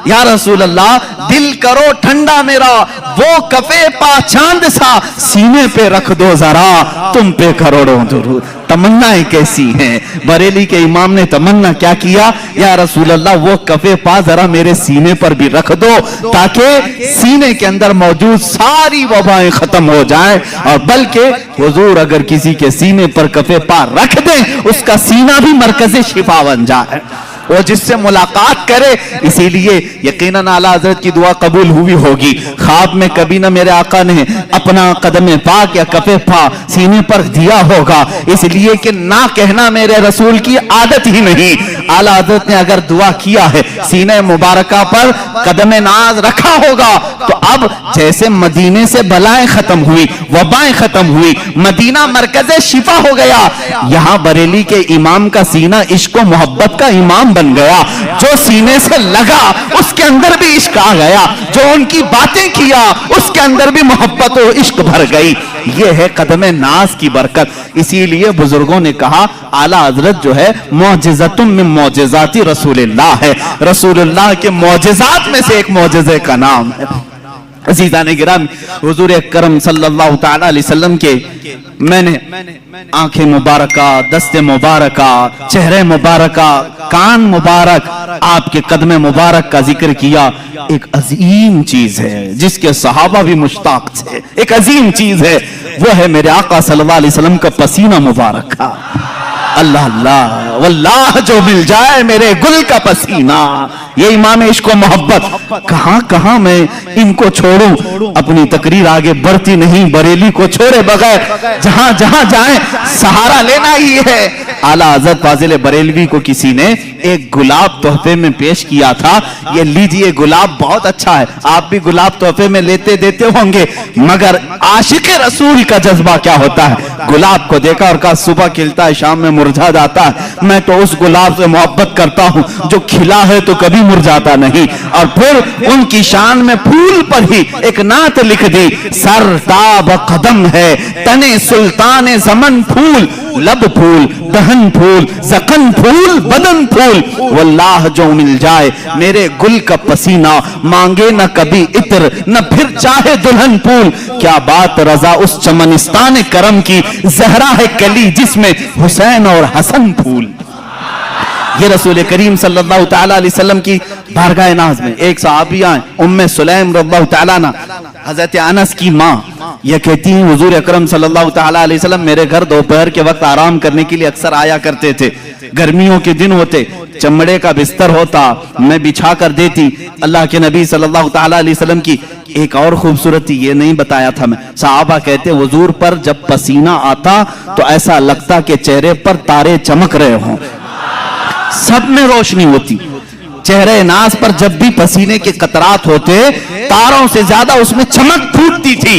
یا رسول اللہ، دل کرو ٹھنڈا میرا وہ کفے پا چاند سا، سینے پہ رکھ دو ذرا تم پہ کروڑوں درود۔ تمنائیں کیسی ہیں؟ بریلی کے امام نے تمنا کیا کیا؟ یا رسول اللہ وہ کفے پا ذرا میرے سینے پر بھی رکھ دو تاکہ سینے کے اندر موجود ساری وبائیں ختم ہو جائیں، اور بلکہ حضور اگر کسی کے سینے پر کفے پا رکھ دیں اس کا سینہ بھی مرکز شفا بن جائے، وہ جس سے ملاقات کرے۔ اسی لیے یقیناً اعلیٰ حضرت کی دعا قبول ہوئی ہوگی۔ خواب میں کبھی نہ میرے آقا نے اپنا قدم پاک یا کفے پا سینے پر دیا ہوگا، اس لیے کہ نہ کہنا میرے رسول کی عادت ہی نہیں۔ اعلیٰ حضرت نے اگر دعا کیا ہے سینہ مبارکہ پر قدم ناز رکھا ہوگا تو اب جیسے مدینے سے بلائیں ختم ہوئی، وبائیں ختم ہوئی، مدینہ مرکز شفا ہو گیا، یہاں بریلی کے امام کا سینہ عشق و محبت کا امام بن گیا۔ جو سینے سے لگا اس کے اندر بھی عشق آ گیا، جو ان کی باتیں کیا اس کے اندر بھی محبت و عشق بھر گئی۔ یہ ہے قدم ناز کی برکت۔ اسی لیے بزرگوں نے کہا اعلیٰ حضرت جو ہے معجزۃ من معجزات رسول اللہ ہے، رسول اللہ کے معجزات میں سے ایک معجزے کا نام ہے۔ عزیزان گرامی، حضور اکرم صلی اللہ تعالی علیہ وسلم کے میں نے آنکھیں مبارکہ، دست مبارکہ، چہرے مبارکہ، کان مبارک، آپ کے قدم مبارک کا ذکر کیا۔ ایک عظیم چیز ہے جس کے صحابہ بھی مشتاق تھے، ایک عظیم چیز ہے، وہ ہے میرے آقا صلی اللہ علیہ وسلم کا پسینہ مبارک کا۔ اللہ اللہ واللہ جو مل جائے میرے گل کا پسینہ، یہ امام عشق و محبت۔ کہاں کہاں میں ان کو چھوڑوں، اپنی تقریر آگے بڑھتی نہیں، بریلی کو چھوڑے بغیر جہاں جہاں جائیں سہارا لینا ہی ہے۔ اعلیٰ حضرت فاضل بریلوی کو کسی نے ایک گلاب تحفے میں پیش کیا تھا، یہ لیجئے گلاب بہت اچھا ہے، آپ بھی گلاب تحفے میں لیتے دیتے ہوں گے، مگر عاشق رسول کا جذبہ کیا ہوتا ہے؟ گلاب کو دیکھا اور کہا صبح کھلتا ہے شام میں مرجھا جاتا ہے، میں تو اس گلاب سے محبت کرتا ہوں جو کھلا ہے تو کبھی مرجھاتا نہیں۔ اور پھر ان کی شان میں پھول پر ہی ایک نعت لکھ دی، سر تاب قدم ہے تنے سلطان زمن پھول، لب پھول، دہن پھول، زخن پھول، بدن پھول، واللہ جو مل جائے میرے گل کا پسینہ، مانگے نہ کبھی عطر نہ پھر چاہے دلہن پھول۔ کیا بات رضا اس چمنستان کرم کی، زہرا ہے کلی جس میں حسین اور حسن پھول۔ یہ رسول کریم صلی اللہ تعالی علیہ وسلم کی بارگاہ ناز میں ایک صحابی آئیں، ام سلیم رضی اللہ تعالیٰ عنہ، حضرت انس کی ماں، یہ کہتی ہیں حضور اکرم صلی اللہ تعالی علیہ وسلم میرے گھر دوپہر کے وقت آرام کرنے کے لیے اکثر آیا کرتے تھے، گرمیوں کے دن ہوتے، چمڑے کا بستر ہوتا، میں بچھا کر دیتی۔ اللہ کے نبی صلی اللہ تعالی علیہ وسلم کی ایک اور خوبصورتی یہ نہیں بتایا تھا میں، صحابہ کہتے حضور پر جب پسینہ آتا تو ایسا لگتا کہ چہرے پر تارے چمک رہے ہوں، سب میں روشنی ہوتی۔ चेहरे नाज पर जब भी पसीने के कतरात होते, तारों से ज्यादा उसमें चमक फूटती थी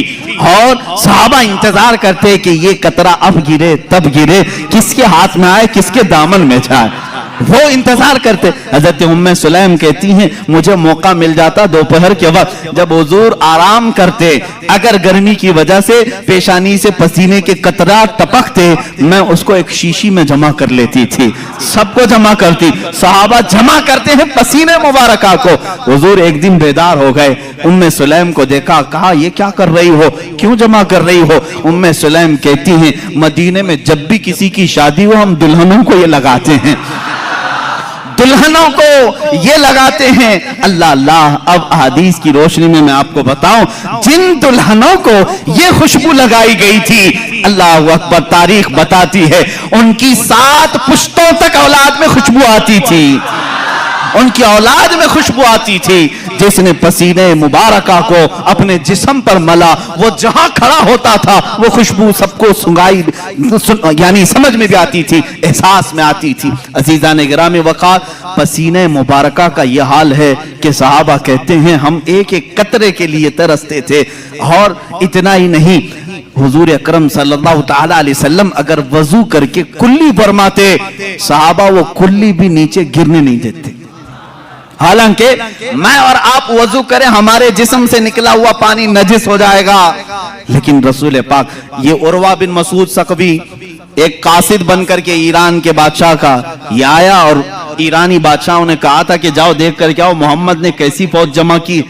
और सहाबा इंतजार करते कि ये कतरा अब गिरे तब गिरे, किसके हाथ में आए, किसके दामन में जाए, वो इंतजार करते। हजरत उम्मे सुलैम कहती हैं, मुझे मौका मिल जाता दोपहर के वक्त जब हुजूर आराम करते, अगर गर्मी की वजह से पेशानी से पसीने के कतरात टपकते, मैं उसको एक शीशी में जमा कर लेती थी, सबको जमा करती। सहाबा जमा करते हैं पसीने मुबारका को। हुजूर एक दिन बेदार हो गए, उम्मे सुलैम को देखा, कहा ये क्या कर रही हो, क्यों जमा कर रही हो? उम्मे सुलैम कहती हैं, मदीने में जब भी किसी की शादी हो हम दुल्हनों को ये लगाते हैं, दुल्हनों को ये लगाते हैं। अल्लाह अल्लाह, अब हदीस की रोशनी में मैं आपको बताऊं, जिन दुल्हनों को ये खुशबू लगाई गई थी, अल्लाह अकबर, तारीख बताती है उनकी 7 पुश्तों तक औलाद में खुशबू आती थी, उनकी औलाद में खुशबू आती थी। जिसने पसीने मुबारका को अपने जिस्म पर मला, वो जहां खड़ा होता था वो खुशबू सबको सुंगाई, यानी समझ में भी आती थी, एहसास में आती थी। अजीजान गिरामी वक़ार, पसीने मुबारका का ये हाल है कि सहाबा कहते हैं हम एक एक कतरे के लिए तरसते थे। और इतना ही नहीं, हुजूर अकरम सल्लल्लाहु तआला अलैहि वसल्लम अगर वजू करके कुल्ली फरमाते, सहाबा वो कुल्ली भी नीचे गिरने नहीं देते। हालांकि मैं और आप वजू करें, हमारे जिस्म से निकला हुआ पानी नजिस हो जाएगा, लेकिन रसूल पाक, ये उर्वा बिन मसूद सकवी एक कासिद बनकर के ईरान के बादशाह का ये आया और ईरानी बादशाहों ने कहा था कि जाओ देख करके आओ मोहम्मद ने कैसी फौज जमा की।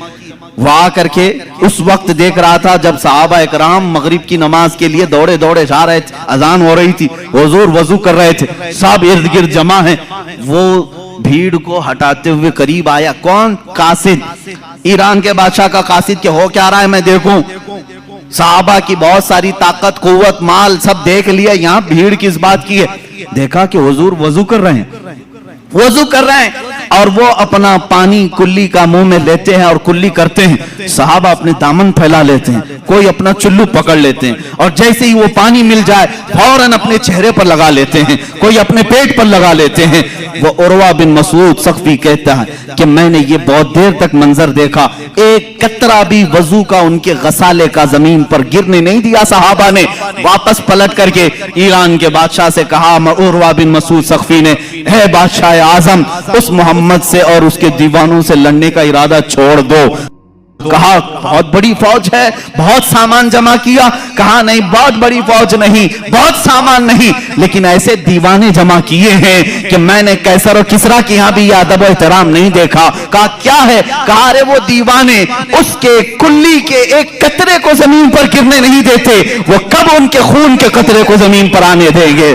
वहां करके उस वक्त देख रहा था जब सहाबा इकराम मगरिब की नमाज के लिए दौड़े दौड़े जा रहे थे, अजान हो रही थी, हुजूर वजू कर रहे थे, सब इर्द गिर्द जमा है। वो भीड़ को हटाते हुए करीब आया, कौन? कासिद, ईरान के बादशाह का कासिद, के हो क्या रहा है मैं देखूं। सहाबा की बहुत सारी ताकत, कुव्वत, माल सब देख लिया, यहाँ भीड़ किस बात की है? देखा कि हुजूर वजू कर रहे हैं, वजू कर रहे हैं और वो अपना पानी कुल्ली का मुंह में लेते हैं और कुल्ली करते हैं। सहाबा अपने दामन फैला लेते हैं, कोई अपना चुल्लू पकड़ लेते हैं और जैसे ही वो पानी मिल जाए फौरन अपने चेहरे पर लगा लेते हैं, कोई अपने पेट पर लगा लेते हैं। वो उर्वा बिन मसूद सकफी कहता है कि मैंने ये बहुत देर तक मंजर देखा, एक कतरा भी वजू का उनके गसाले का जमीन पर गिरने नहीं दिया। सहाबा ने वापस पलट करके ईरान के बादशाह से कहा, उर्वा बिन मसूद सकफी ने, है बादशाह आजम, उस मोहम्मद से और उसके दीवानों से लड़ने का इरादा छोड़ दो। कहा बहुत बड़ी फौज है, बहुत सामान जमा किया। कहा नहीं, बहुत बड़ी फौज नहीं, बहुत सामान नहीं, लेकिन ऐसे दीवाने जमा किए हैं कि मैंने कैसर और किसरा के यहाँ भी अदब और एहतराम नहीं देखा। कहा क्या है? कहा अरे वो दीवाने उसके कुल्ली के एक कतरे को जमीन पर गिरने नहीं देते, वो कब उनके खून के कतरे को जमीन पर आने देंगे?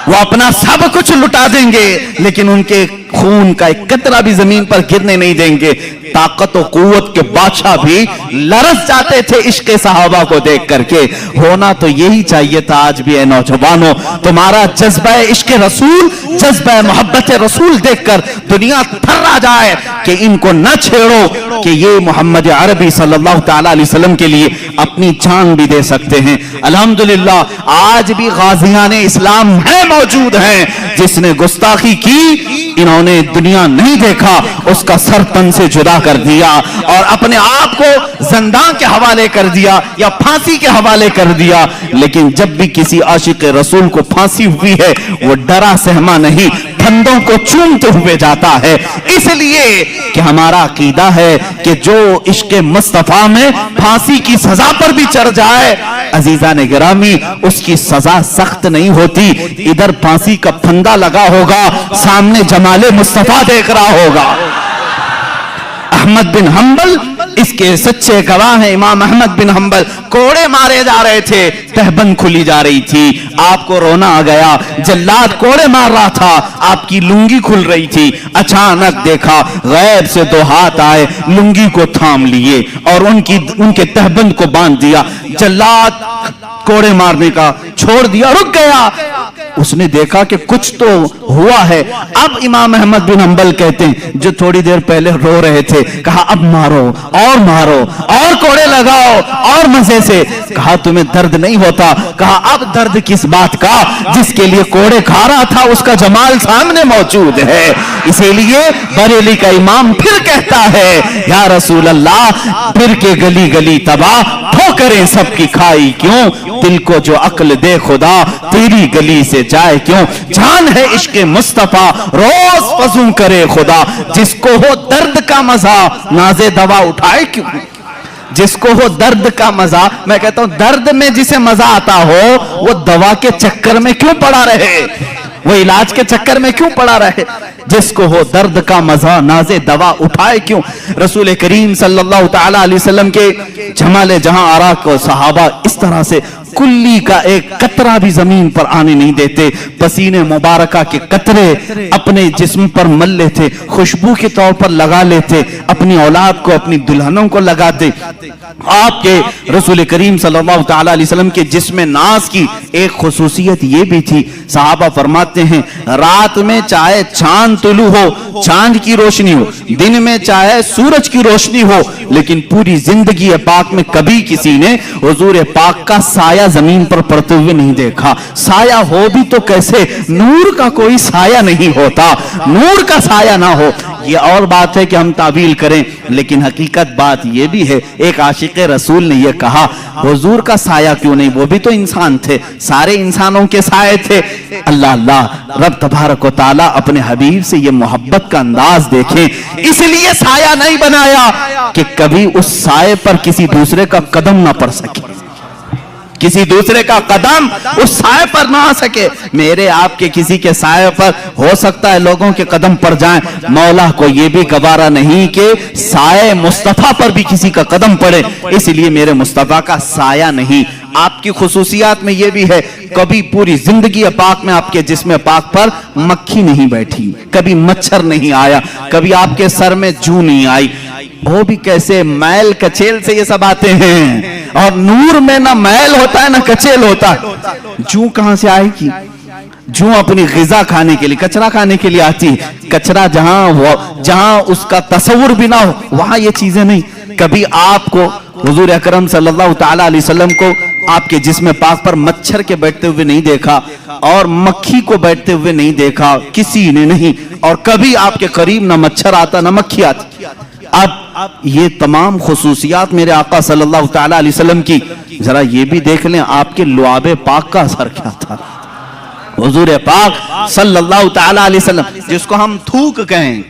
वो अपना सब कुछ लुटा देंगे लेकिन उनके खून का एक कतरा भी जमीन पर गिरने नहीं देंगे। ताकत और कुव्वत के बादशाह भी लरस जाते थे इश्क सहाबा को देख करके। होना तो यही चाहिए था आज भी। है नौजवानों, तुम्हारा जज्बा इश्क रसूल, जज्बा मोहब्बत रसूल देखकर दुनिया थर्रा जाए कि इनको न छेड़ो, कि ये मोहम्मद अरबी सल्लल्लाहु तआला अलैहि वसल्लम के लिए अपनी जान भी दे सकते हैं। अल्हम्दुलिल्लाह आज भी गाजियान इस्लाम है, मौजूद हैं। जिसने गुस्ताखी की, इन्होंने दुनिया नहीं देखा, उसका सर तन से जुदा कर दिया और अपने आप को जिंदान के हवाले कर दिया या फांसी के हवाले कर दिया। लेकिन जब भी किसी आशिक रसूल को फांसी हुई है, वो डरा सहमा नहीं, फंदों को चूमते हुए जाता है। इसलिए कि हमारा अकीदा है कि जो इश्क मुस्तफा में फांसी की सजा पर भी चढ़ जाए, अजीजा ने गिरामी, उसकी सजा सख्त नहीं होती। इधर फांसी का फंदा लगा होगा, सामने जमाले मुस्तफा देख रहा होगा। अहमद बिन हंबल इसके सच्चे गवाह हैं। इमाम अहमद बिन हंबल कोड़े मारे जा रहे थे, तहबंद खुली जा रही थी, आपको रोना आ गया। जल्लाद कोड़े मार रहा था, आपकी लुंगी खुल रही थी। अचानक देखा गैब से 2 हाथ आए, लुंगी को थाम लिए और उनके तहबंद को बांध दिया। जल्लाद कोड़े मारने का छोड़ दिया, रुक गया। उसने देखा कि कुछ तो हुआ है। अब इमाम अहमद बिन हंबल कहते हैं, जो थोड़ी देर पहले रो रहे थे, कहा अब मारो और कोड़े लगाओ और मजे से। कहा तुम्हें दर्द नहीं होता? कहा अब दर्द किस बात का, जिसके लिए कोड़े खा रहा था उसका जमाल सामने मौजूद है। इसीलिए बरेली का इमाम फिर कहता है, या रसूल अल्लाह, फिर के गली गली तबाह, ठोकरें सबकी खाई क्यों, दिल को जो अक्ल दे खुदा, तेरी गली से जाए क्यों। जान है इश्क मुस्तफा, रोज वज़ू करे खुदा, जिसको हो दर्द का मजा, नाज़े दवा उठाए क्यों। जिसको हो दर्द का मजा, मैं कहता हूं दर्द में जिसे मजा आता हो, वो दवा के चक्कर में क्यों पड़ा रहे, वो इलाज के चक्कर में क्यों पड़ा रहे। जिसको हो दर्द का मजा, नाज़े दवा उठाए क्यों। रसूल करीम सल्लल्लाहु तआला अलैहि वसल्लम के जमाले जहां आरा को सहाबा इस तरह से कुल्ली का एक कतरा भी जमीन पर आने नहीं देते, पसीने मुबारका के कतरे अपने जिस्म पर मल लेते, खुशबू के तौर पर लगा लेते, अपनी औलाद को, अपनी दुल्हनों को लगाते। आपके रसूल करीम सल्लल्लाहु तआला अलैहि वसल्लम के जिस्म नाज की एक खुसूसियत ये भी थी, सहाबा फरमाते हैं, रात में चाहे चांद तुलू हो, चांद की रोशनी हो, दिन में चाहे सूरज की रोशनी हो, लेकिन पूरी जिंदगी पाक में कभी किसी ने हुजूर पाक का साया जमीन पर पड़ते हुए नहीं देखा। साया हो भी तो कैसे, नूर का कोई साया नहीं होता, नूर का साया ना हो। ये और बात है कि हम तावील करें, लेकिन हकीकत बात ये भी है, एक आशिक रसूल ने ये कहा, हुजूर का साया क्यों नहीं, वो भी तो इंसान थे, सारे इंसानों के साए थे। अल्लाह अल्लाह, रब तबारक व तआला अपने हबीब से ये मोहब्बत का अंदाज देखें, इसलिए साया नहीं बनाया कि कभी उस साए पर किसी दूसरे का कदम ना पड़ सके, किसी दूसरे का कदम उस साए पर ना आ सके। मेरे आपके किसी के साए पर हो सकता है लोगों के कदम पड़ जाएं, मौला को ये भी गवारा नहीं कि साए मुस्तफा पर भी किसी का कदम पड़े, इसलिए मेरे मुस्तफा का साया नहीं। आपकी खुसूसियात में ये भी है, कभी पूरी जिंदगी पाक में आपके जिस्म पाक पर मक्खी नहीं बैठी, कभी मच्छर नहीं आया, कभी आपके सर में जू नहीं आई। वो भी कैसे, मैल कचेल से ये सब आते हैं, और नूर में ना मैल होता है ना कचेल होता है। जू कहां से आएगी? जू अपनी ग़िज़ा खाने के लिए, कचरा खाने के लिए आती है। कचरा जहां उसका तसव्वुर भी ना हो, वहां ये चीजें नहीं। कभी आपको हुजूर अकरम सल्लल्लाहु तआला अलैहि वसल्लम को आपके जिस्म पाक पर मच्छर के बैठते हुए नहीं देखा, और मक्खी को बैठते हुए नहीं देखा, किसी ने नहीं। और कभी आपके करीब ना मच्छर आता ना मक्खी आती। अब ये तमाम खुसूसियात मेरे आका सल्लल्लाहु तआला अलैहि वसल्लम की, जरा ये भी देख लें आपके लुआबे पाक का असर क्या था। हुजूर पाक सल्लल्लाहु तआला अलैहि वसल्लम, जिसको हम थूक कहें,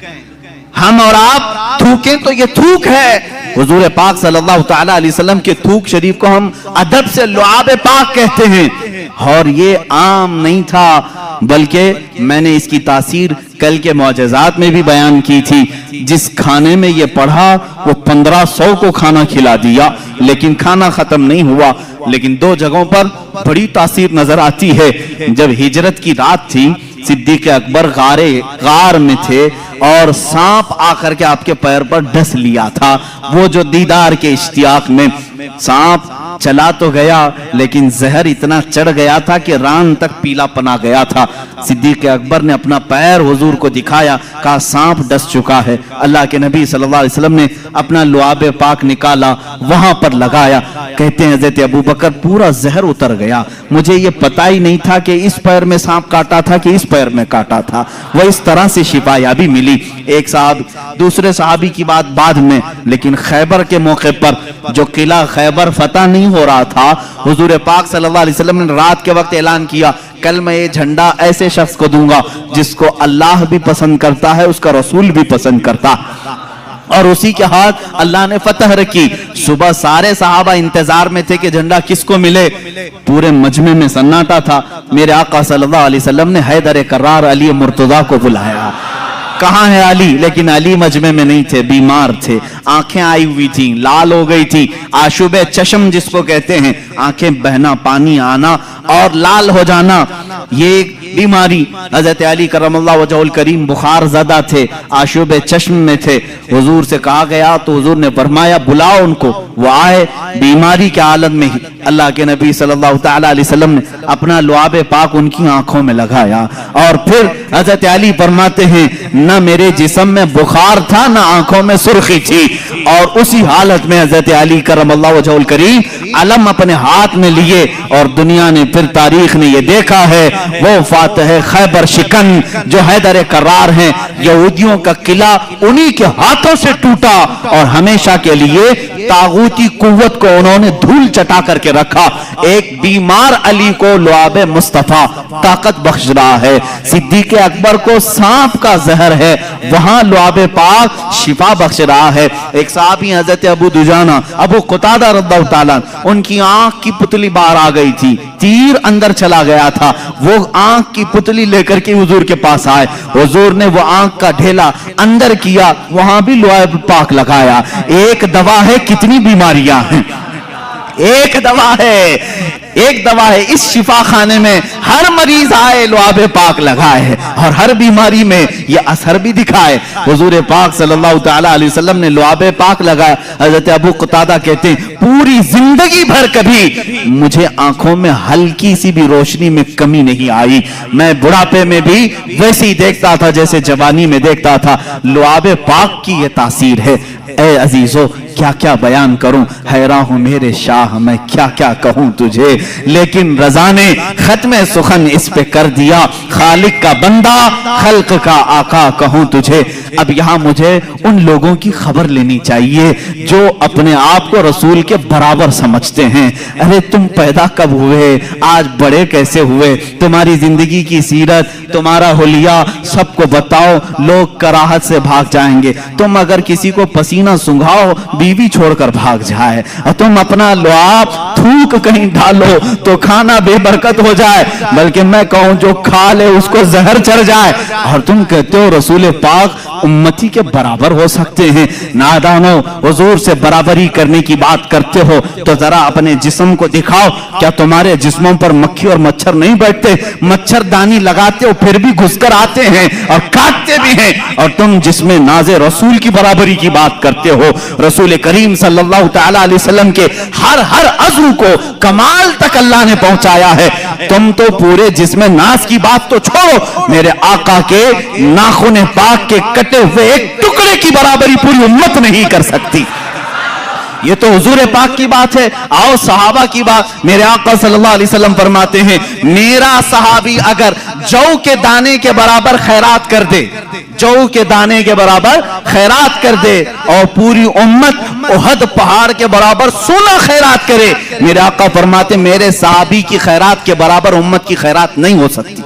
हम और आप थूकें तो ये थूक है। हुजूर पाक सल्लल्लाहु तआला अलैहि वसल्लम के थूक शरीफ को हम अदब से लुआबे पाक कहते हैं, और ये आम नहीं था, बल्कि मैंने इसकी तासीर कल के मौजज़ात में भी बयान की थी। जिस खाने में ये पढ़ा वो 1500 को खाना खिला दिया, लेकिन खाना खत्म नहीं हुआ। लेकिन दो जगहों पर बड़ी तासीर नजर आती है। जब हिजरत की रात थी, सिद्दीक़ अकबर गार में थे, और सांप आकर के आपके पैर पर डस लिया था। वो जो दीदार के इश्तियाक में, सांप चला तो गया, लेकिन जहर इतना चढ़ गया था कि रान तक पीला पना गया था। सिद्दीक़ अकबर ने अपना पैर हुजूर को दिखाया, कहा सांप डस चुका है। अल्लाह के नबी सल्लल्लाहु अलैहि वसल्लम ने अपना लुआबे पाक निकाला, वहां पर लगाया। कहते हैं हज़रत अबू बकर, पूरा जहर उतर गया, मुझे ये पता ही नहीं था कि इस पैर में सांप काटा था कि इस पैर में काटा था। वह इस तरह से शिफायाबी मिली। एक साहब, दूसरे सहाबी की बात बाद में, लेकिन खैबर के मौके पर जो किला खैबर फतह नहीं हो रहा था, हुजूर पाक सल्लल्लाहु अलैहि वसल्लम ने रात के वक्त ऐलान किया, कल मैं ये झंडा ऐसे शख्स को दूंगा जिसको अल्लाह भी पसंद करता है, उसका रसूल भी पसंद करता, और उसी के हाथ अल्लाह ने फतह रखी। सुबह सारे सहाबा इंतजार में थे कि झंडा किसको मिले। पूरे मजमे में सन्नाटा था। मेरे आका सल्लल्लाहु अलैहि वसल्लम ने हैदर करार अली मुर्तजा को बुलाया। कहाँ है अली? लेकिन अली मजमे में नहीं थे, बीमार थे, आंखें आई हुई थी, लाल हो गई थी, आशुबे चश्म जिसको कहते हैं, आंखें बहना, पानी आना और लाल हो जाना, ये बीमारी। हजरत अली करमल्लाहु वजहुल करीम बुखार ज़दा थे, आशूब चश्म में थे। हुजूर से कहा गया तो हुजूर ने फरमाया बुलाओ उनको। वो आए, बीमारी के हालत में ही अल्लाह के नबी सल्लल्लाहु तआला अलैहि वसल्लम ने अपना लुआब पाक उनकी आंखों में लगाया और फिर हजरत अली फरमाते हैं न मेरे जिस्म में बुखार था न आंखों में सुर्खी थी। और उसी हालत में हजरत अली करमल्लाहु वजहुल करीम अलम अपने हाथ में लिए और दुनिया ने फिर तारीख ने ये देखा है वो फातह खैबर शिकन जो हैदर करार हैं, यहूदियों का किला उन्हीं के हाथों से टूटा और हमेशा के लिए तागूती कुव्वत को उन्होंने धूल चटा करके रखा। एक बीमार अली को लुआब मुस्तफा ताकत बख्श रहा है। सिद्दीक अकबर को सांप का जहर है, वहां लुआब पाक शिफा बख्श रहा है। एक साहबी हजरत अबू दुजाना अबू कुतादा रज़ियल्लाहु ताला, उनकी आंख की पुतली बाहर आ गई थी, तीर अंदर चला गया था। वो आंख की पुतली लेकर के हुजूर के पास आए, हुजूर ने वो आंख का ढेला अंदर किया, वहां भी लुआब पाक लगाया। एक दवा है, कितनी बीमारियां हैं, एक दवा है, एक दवा है। इस शिफा खाने में हर मरीज आए लुआब पाक लगाए और हर बीमारी में ये असर भी दिखाए। हुजूर पाक सल्लल्लाहु तआला अलैहि वसल्लम ने लुआब पाक लगाया। हजरत अबू कुतादा कहते हैं पूरी जिंदगी भर कभी मुझे आंखों में हल्की सी भी रोशनी में कमी नहीं आई। मैं बुढ़ापे में भी वैसे ही देखता था जैसे जवानी में देखता था। लुआब पाक की ये तासीर है। ए अजीजों, क्या क्या बयान करूं, हैरान हूं मेरे शाह, मैं क्या क्या कहूं तुझे। लेकिन रजा ने खत्म सुखन इस पे कर दिया, खालिक का बंदा खल्क का आका कहूं तुझे। अब यहाँ मुझे उन लोगों की खबर लेनी चाहिए जो अपने आप को रसूल के बराबर समझते हैं। अरे तुम पैदा कब हुए, आज बड़े कैसे हुए, तुम्हारी जिंदगी की सीरत, तुम्हारा हुलिया सबको बताओ, लोग कराहत से भाग जाएंगे। तुम अगर किसी को पसीना सुंघाओ, बीवी छोड़कर भाग जाए, और तुम अपना लुआब थूक कहीं डालो तो खाना बेबरकत हो जाए, बल्कि मैं कहूं जो खा ले उसको जहर चढ़ जाए। और तुम कहते हो रसूल पाक उम्मती के बराबर हो सकते हैं। नादानो, हुजूर से बराबरी करने की बात करते हो तो जरा अपने जिस्म को दिखाओ, क्या तुम्हारे जिस्मों पर मक्खी और मच्छर नहीं बैठते? मच्छरदानी लगाते हो फिर भी घुसकर आते हैं और काटते भी हैं। और तुम जिसमें नाज़े रसूल की बराबरी की बात करते हो, रसूल करीम सल्लल्लाहु तआला अलैहि वसल्लम के हर अज़्व को कमाल तक अल्लाह ने पहुंचाया है। तुम तो पूरे जिस्म नास की बात तो छोड़ो, मेरे आका के नाखून पाक के कटे हुए एक टुकड़े की बराबरी पूरी उम्मत नहीं कर सकती। ये तो हुजूर पाक की बात है। आओ सहाबा की बात। मेरे आका सल्लल्लाहु अलैहि वसल्लम फरमाते हैं मेरा सहाबी अगर जौ के दाने के बराबर खैरात कर दे, जौ के दाने के बराबर खैरात कर दे और पूरी उम्मत उहद पहाड़ के बराबर सोना खैरात करे, मेरे आका फरमाते मेरे सहाबी की खैरात के बराबर उम्मत की खैरात नहीं हो सकती।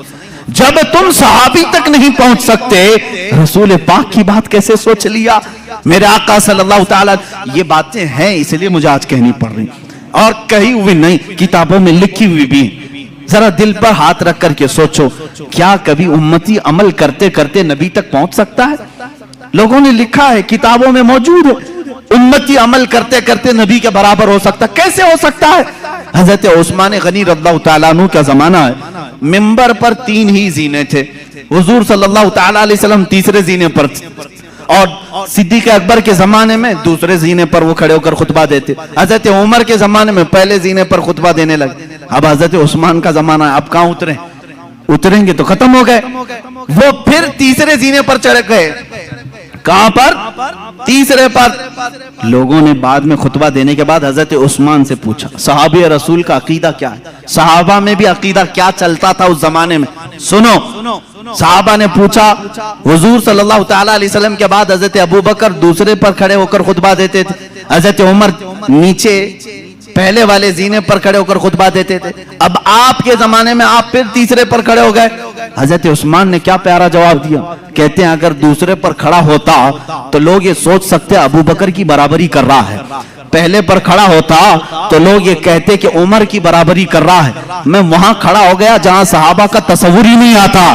जब तुम सहाबी तक नहीं पहुंच सकते, रसूल पाक की बात कैसे सोच लिया? मेरे आका सल्लल्लाहु तआला, ये बातें हैं इसलिए मुझे आज कहनी पड़ रही, और कही हुई नहीं, किताबों में लिखी हुई भी। जरा दिल पर हाथ रख करके सोचो, क्या कभी उम्मती अमल करते करते नबी तक पहुंच सकता है? लोगों ने लिखा है, किताबों में मौजूद है, उम्मती अमल करते करते नबी के बराबर हो सकता। कैसे हो सकता है? हजरत उस्मान गनी रज़ियल्लाहु तआला अन्हु का जमाना है, मिंबर पर 3 ही जीने थे। हुजूर सल्लल्लाहु तआला अलैहि वसल्लम तीसरे जीने पर थे और सिद्दीक अकबर के जमाने में दूसरे जीने पर वो खड़े होकर खुतबा देते। हजरत उमर के जमाने में पहले जीने पर खुतबा देने लगे। अब हजरत उस्मान का जमाना है, अब कहां उतरे? उतरेंगे तो खत्म हो गए। वो फिर तीसरे जीने पर चढ़ गए। कहां पर? तीसरे पर। लोगों ने बाद में खुतबा देने के बाद हजरत उस्मान से पूछा सहाबी रसूल का अकीदा क्या है? सहाबा में भी अकीदा क्या चलता था उस जमाने में? सुनो, सहाबा ने पूछा। हुजूर सल्लल्लाहु तआला अलैहि वसल्लम के बाद हजरत अबू बकर दूसरे पर खड़े होकर खुतबा देते थे, हजरत उमर नीचे पहले वाले जीने पर खड़े होकर खुतबा देते थे। अब आपके जमाने में आप फिर तीसरे पर खड़े हो गए। हजरत उस्मान ने क्या प्यारा जवाब दिया, कहते हैं अगर दूसरे पर खड़ा होता तो लोग ये सोच सकते अबू बकर की बराबरी कर रहा है, पहले पर खड़ा होता तो लोग ये कहते कि उमर की बराबरी कर रहा है। मैं वहां खड़ा हो गया जहां सहाबा का तस्वुर ही नहीं आता।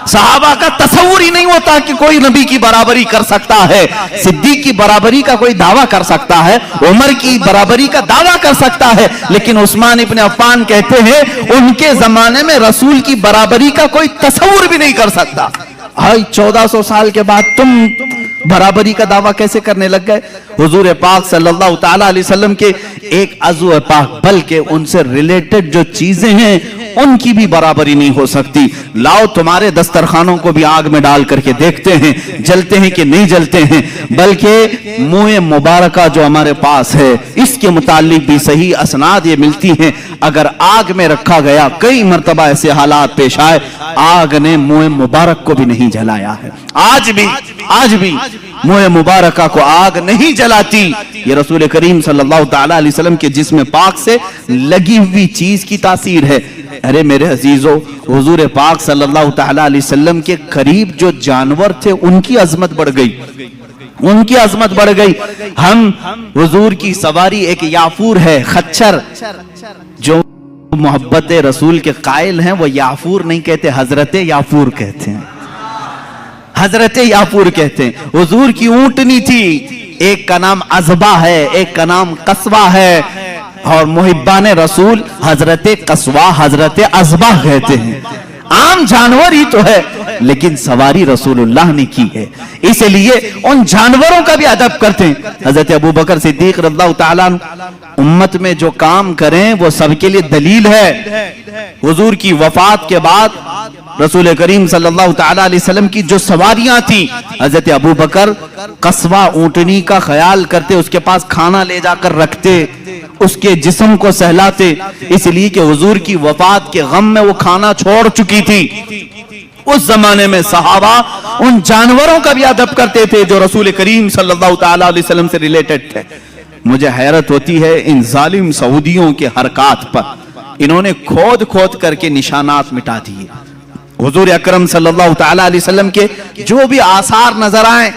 صحابہ کا تصور ہی نہیں ہوتا کہ کوئی نبی کی برابری کر سکتا ہے، صدیق کی برابری کا کوئی دعویٰ کر سکتا ہے، عمر کی برابری کا دعویٰ کر سکتا ہے، لیکن عثمان ابن عفان کہتے ہیں ان کے زمانے میں رسول کی برابری کا کوئی تصور بھی نہیں کر سکتا۔ 1400 سال کے بعد تم برابری کا دعویٰ کیسے کرنے لگ گئے؟ حضور پاک صلی اللہ تعالیٰ علیہ وسلم کے ایک عضو پاک بلکہ ان سے ریلیٹڈ جو چیزیں ہیں ان کی بھی برابری نہیں ہو سکتی۔ لاؤ تمہارے دسترخوانوں کو بھی آگ میں ڈال کر کے دیکھتے ہیں جلتے ہیں کہ نہیں جلتے ہیں، بلکہ منہ مبارکہ جو ہمارے پاس ہے اس کے متعلق بھی صحیح اسناد یہ ملتی ہیں، اگر آگ میں رکھا گیا کئی مرتبہ ایسے حالات پیش آئے آگ نے منہ مبارک کو بھی نہیں جلایا ہے۔ آج بھی منہ مبارکہ کو آگ نہیں جلاتی، یہ رسول کریم صلی اللہ تعالیٰ علیہ وسلم کے جسم پاک سے لگی ہوئی چیز کی تاثیر ہے۔ ارے میرے عزیزو، حضور پاک صلی اللہ تعالیٰ علیہ وسلم کے قریب جو جانور تھے ان کی عظمت بڑھ گئی، ان کی عظمت بڑھ گئی۔ ہم حضور کی سواری ایک یافور ہے، خچر، جو محبت رسول کے قائل ہیں وہ یافور نہیں کہتے، حضرت یافور کہتے ہیں، حضرت یافور کہتے ہیں۔ حضور کی اونٹنی تھی، ایک کا نام عزبہ ہے، ایک کا نام قصوہ ہے، اور محبان رسول حضرت قصوہ حضرت عزبہ کہتے ہیں۔ عام جانور ہی تو ہے لیکن سواری رسول اللہ نے کی ہے، اس لیے ان جانوروں کا بھی ادب کرتے ہیں۔ حضرت ابو بکر صدیق رضی اللہ تعالیٰ امت میں جو کام کریں وہ سب کے لیے دلیل ہے۔ حضور کی وفات کے بعد رسول کریم صلی اللہ تعالیٰ علیہ وسلم کی جو سواریاں تھیں، حضرت ابو بکر قصوہ اونٹنی کا خیال کرتے، اس کے پاس کھانا لے جا کر رکھتے، اس کے جسم کو سہلاتے، اس لیے کہ حضور کی وفات کے غم میں وہ کھانا چھوڑ چکی تھی۔ اس زمانے میں صحابہ ان جانوروں کا بھی ادب کرتے تھے جو رسول کریم صلی اللہ تعالیٰ علیہ وسلم سے ریلیٹڈ تھے۔ مجھے حیرت ہوتی ہے ان ظالم سعودیوں کے حرکات پر، انہوں نے کھود کھود کر کے نشانات مٹا دیے۔ حضور اکرم صلی اللہ تعالیٰ علیہ وسلم کے جو بھی آثار نظر آئیں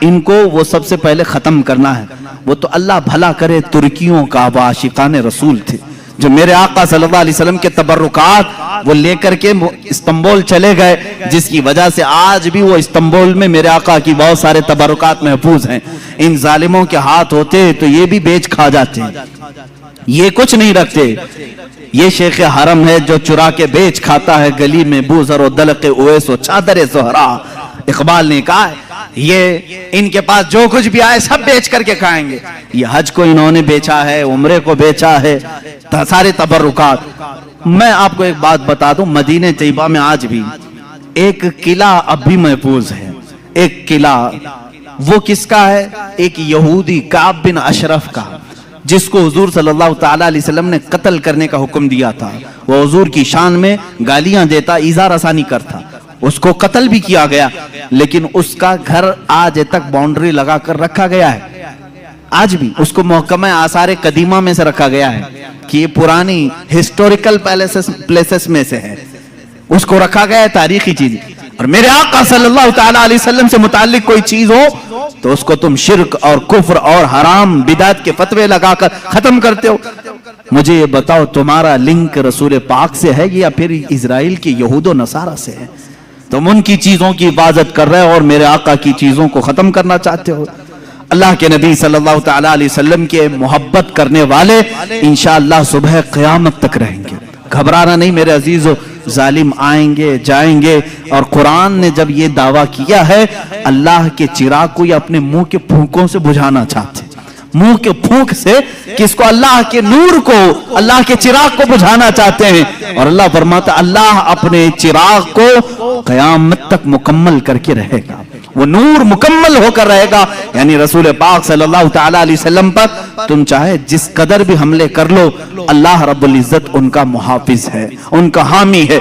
ان کو وہ سب سے پہلے ختم کرنا ہے۔ وہ تو اللہ بھلا کرے ترکیوں کا عاشقان رسول تھے جو میرے آقا صلی اللہ علیہ وسلم کے تبرکات وہ لے کر کے استنبول چلے گئے، جس کی وجہ سے آج بھی وہ استنبول میں میرے آقا کی بہت سارے تبرکات محفوظ ہیں۔ ان ظالموں کے ہاتھ ہوتے تو یہ بھی بیچ کھا جاتے ہیں، یہ کچھ نہیں رکھتے۔ یہ شیخ حرم ہے جو چرا کے بیچ کھاتا ہے، گلی میں بوزر و دلق اویس و چادر زہرا۔ اقبال نے کہا یہ ان کے پاس جو کچھ بھی آئے سب بیچ کر کے کھائیں گے۔ یہ حج کو انہوں نے بیچا ہے، عمرے کو بیچا ہے، سارے تبرکات۔ میں آپ کو ایک بات بتا دوں، مدینہ طیبہ میں آج بھی ایک قلعہ اب بھی محفوظ ہے، ایک قلعہ، وہ کس کا ہے؟ ایک یہودی کعب بن اشرف کا، جس کو حضور صلی اللہ تعالیٰ علیہ وسلم نے قتل کرنے کا حکم دیا تھا۔ وہ حضور کی شان میں گالیاں دیتا، ایذا رسانی کرتا، اس کو قتل بھی کیا گیا، لیکن اس کا گھر آج تک باؤنڈری لگا کر رکھا گیا ہے۔ آج بھی اس کو محکمہ آثار قدیمہ میں سے رکھا گیا ہے کہ یہ پرانی ہسٹوریکل پلیسز میں سے ہے، اس کو رکھا گیا ہے، تاریخی چیز۔ اور میرے آقا صلی اللہ تعالیٰ علیہ وسلم سے متعلق کوئی چیز ہو تو اس کو تم شرک اور کفر اور حرام بدعت کے فتوے لگا کر ختم کرتے ہو۔ مجھے یہ بتاؤ تمہارا لنک رسول پاک سے ہے یا پھر اسرائیل کی یہود و نصارہ سے ہے؟ تم ان کی چیزوں کی حفاظت کر رہے ہو اور میرے آقا کی چیزوں کو ختم کرنا چاہتے ہو۔ اللہ کے نبی صلی اللہ تعالیٰ علیہ وسلم کے محبت کرنے والے انشاءاللہ صبح قیامت تک رہیں گے۔ گھبرانا نہیں میرے عزیزو، ظالم آئیں گے جائیں گے، اور قرآن نے جب یہ دعویٰ کیا ہے اللہ کے چراغ کو یہ اپنے منہ کے پھونکوں سے بجھانا چاہتے ہیں، منہ کے پھونک سے کس کو؟ اللہ کے نور کو، اللہ کے چراغ کو بجھانا چاہتے ہیں، اور اللہ فرماتا اللہ اپنے چراغ کو قیامت تک مکمل کر کے رہے گا، وہ نور مکمل ہو کر رہے گا۔ یعنی رسول پاک صلی اللہ تعالیٰ علیہ وسلم پر تم چاہے جس قدر بھی حملے کر لو، اللہ رب العزت ان کا محافظ ہے، ان کا حامی ہے۔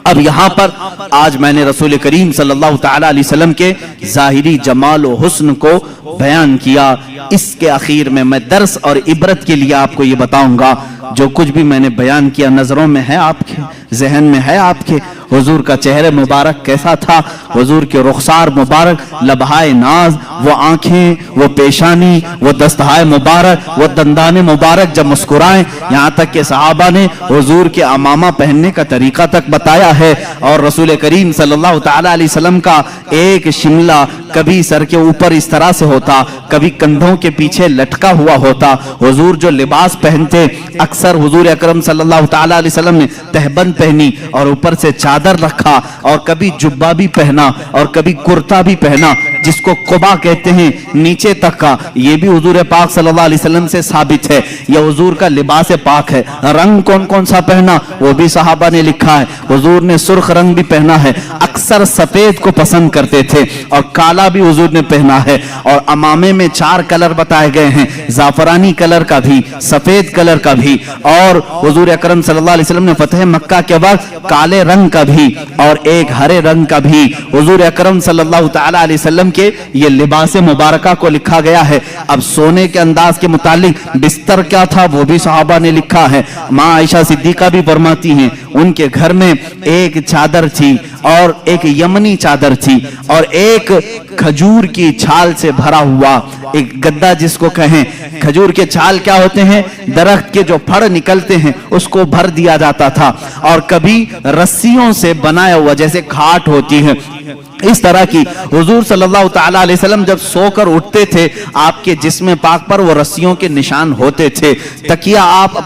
اب یہاں پر آج میں نے رسول کریم صلی اللہ تعالیٰ علیہ وسلم کے ظاہری جمال و حسن کو بیان کیا۔ اس کے اخیر میں درس اور عبرت کے لیے آپ کو یہ بتاؤں گا، جو کچھ بھی میں نے بیان کیا نظروں میں ہے آپ کے، ذہن میں ہے آپ کے، हुजूर का चेहरे मुबारक कैसा था, हुजूर के रुखसार मुबारक, लबहाए नाज, वो आंखें, वो पेशानी, वो दस्तहाए मुबारक, वो दंदाने मुबारक जब मुस्कुराएं, यहाँ तक कि सहाबा ने हुजूर के अमामा पहनने का तरीका तक बताया है। और रसूल करीम सल्लल्लाहु तआला अलैहि वसल्लम का एक शिमला कभी सर के ऊपर इस तरह से होता, कभी कंधों के पीछे लटका हुआ होता। हुजूर जो लिबास पहनते, अक्सर हुजूर अकरम सल्लल्लाहु तआला अलैहि वसल्लम ने तहबंद पहनी और ऊपर से चादर रखा, और कभी जुब्बा भी पहना और कभी कुर्ता भी पहना जिसको कुबा कहते हैं, नीचे तक का। ये भी हुजूर पाक सल्लल्लाहु अलैहि वसल्लम से साबित है। यह हुजूर का लिबास पाक है। रंग कौन कौन सा पहना वो भी सहाबा ने लिखा है। हुजूर ने सुर्ख रंग भी पहना है, अक्सर सफेद को पसंद करते थे, और काला भी हुजूर ने पहना है। और अमामे में 4 कलर बताए गए हैं, जाफरानी कलर का भी, सफेद कलर का भी, और हुजूर अकरम सल्लल्लाहु अलैहि वसल्लम ने फतह मक्का के वक्त काले रंग का भी और एक हरे रंग का भी हुजूर अकरम सल्लल्लाहु तआला अलैहि वसल्लम के ये लिबास मुबारका को लिखा गया है। अब सोने के अंदाज के मुतालिक बिस्तर क्या था वो भी सहाबा ने लिखा है। माँ आयशा सिद्दीका भी फरमाती हैं उनके घर में एक चादर थी, और एक यमनी चादर थी, और एक खजूर की छाल से भरा हुआ एक गद्दा जिसको कहें। खजूर के छाल क्या होते हैं, दरख्त के जो फड़ निकलते हैं उसको भर दिया जाता था, और कभी रस्सियों से बनाया हुआ जैसे खाट होती है इस तरह की। हुजूर सल्लल्लाहु तआला अलैहि वसल्लम जब सोकर उठते थे आपके जिस्म पाक पर वो रस्सियों के निशान होते थे। तकिया आप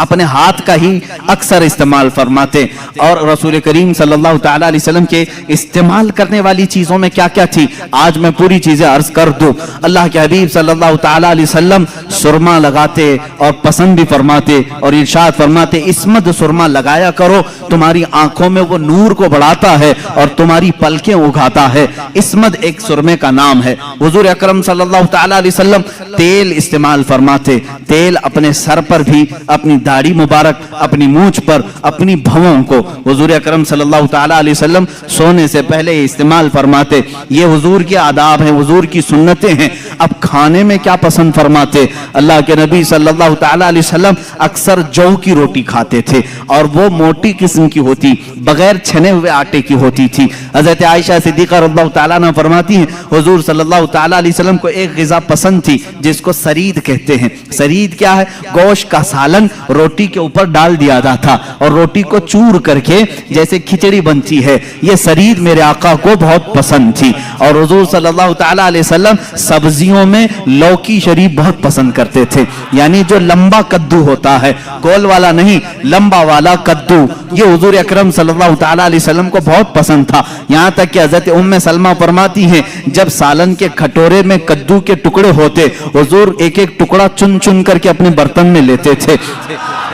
अपने हाथ का ही अक्सर इस्तेमाल फरमाते। और रसूल करीम सल्लल्लाहु तआला अलैहि वसल्लम के इस्तेमाल करने वाली चीजों में क्या क्या थी, आज मैं पूरी चीजें अर्ज कर दूं। अल्लाह के हबीब सल्लल्लाहु तआला अलैहि वसल्लम सुरमा लगाते और पसंद भी फरमाते, और इरशाद फरमाते इस्मत सुरमा लगाया करो, तुम्हारी आंखों में वो नूर को बढ़ाता है और तुम्हारी पलकें उगाता है। इस्मत एक सुरमे का नाम है। हुजूर अकरम सल्लल्लाहु तआला अलैहि वसल्लम तेल इस्तेमाल फरमाते, तेल अपने सर पर भी, अपनी दाढ़ी मुबारक, अपनी मूंछ पर, अपनी भवों को हुजूर अकरम सल्लल्लाहु तआला अलैहि वसल्लम सोने से पहले इस्तेमाल फरमाते। ये हुजूर के आदाब हैं, हुजूर की सुन्नतें हैं। अब खाने में क्या पसंद फरमाते, अल्लाह के नबी सल्लल्लाहु तआला अलैहि वसल्लम अक्सर जौ की रोटी खाते थे, और वो मोटी किस्म की होती, बगैर छने हुए आटे की होती थी। हजरत आयशा सिद्दीका रज़ियल्लाहु ताला अन्हा फरमाती हैं हुजूर सल्लल्लाहु ताला अलैहि वसल्लम को एक ग़िज़ा पसंद थी जिसको सरीद कहते हैं। सरीद क्या है, गोश्त का सालन रोटी के ऊपर डाल दिया जाता और रोटी को चूर करके जैसे खिचड़ी बनती है, ये सरीद मेरे आका को बहुत पसंद थी। और हुजूर सल्लल्लाहु ताला अलैहि वसल्लम सब्जियों में लौकी शरीफ बहुत पसंद करते थे, यानी जो लंबा कद्दू होता है, गोल वाला नहीं, लंबा वाला कद्दू, ये हुजूर अकरम सल्लल्लाहु ताला अलैहि वसल्लम को बहुत पसंद था। यहाँ तक कि हज़रत उम्मे सलमा फरमाती हैं जब सालन के कटोरे में कद्दू के टुकड़े होते, हुजूर एक एक टुकड़ा चुन चुन करके अपने बर्तन में लेते थे।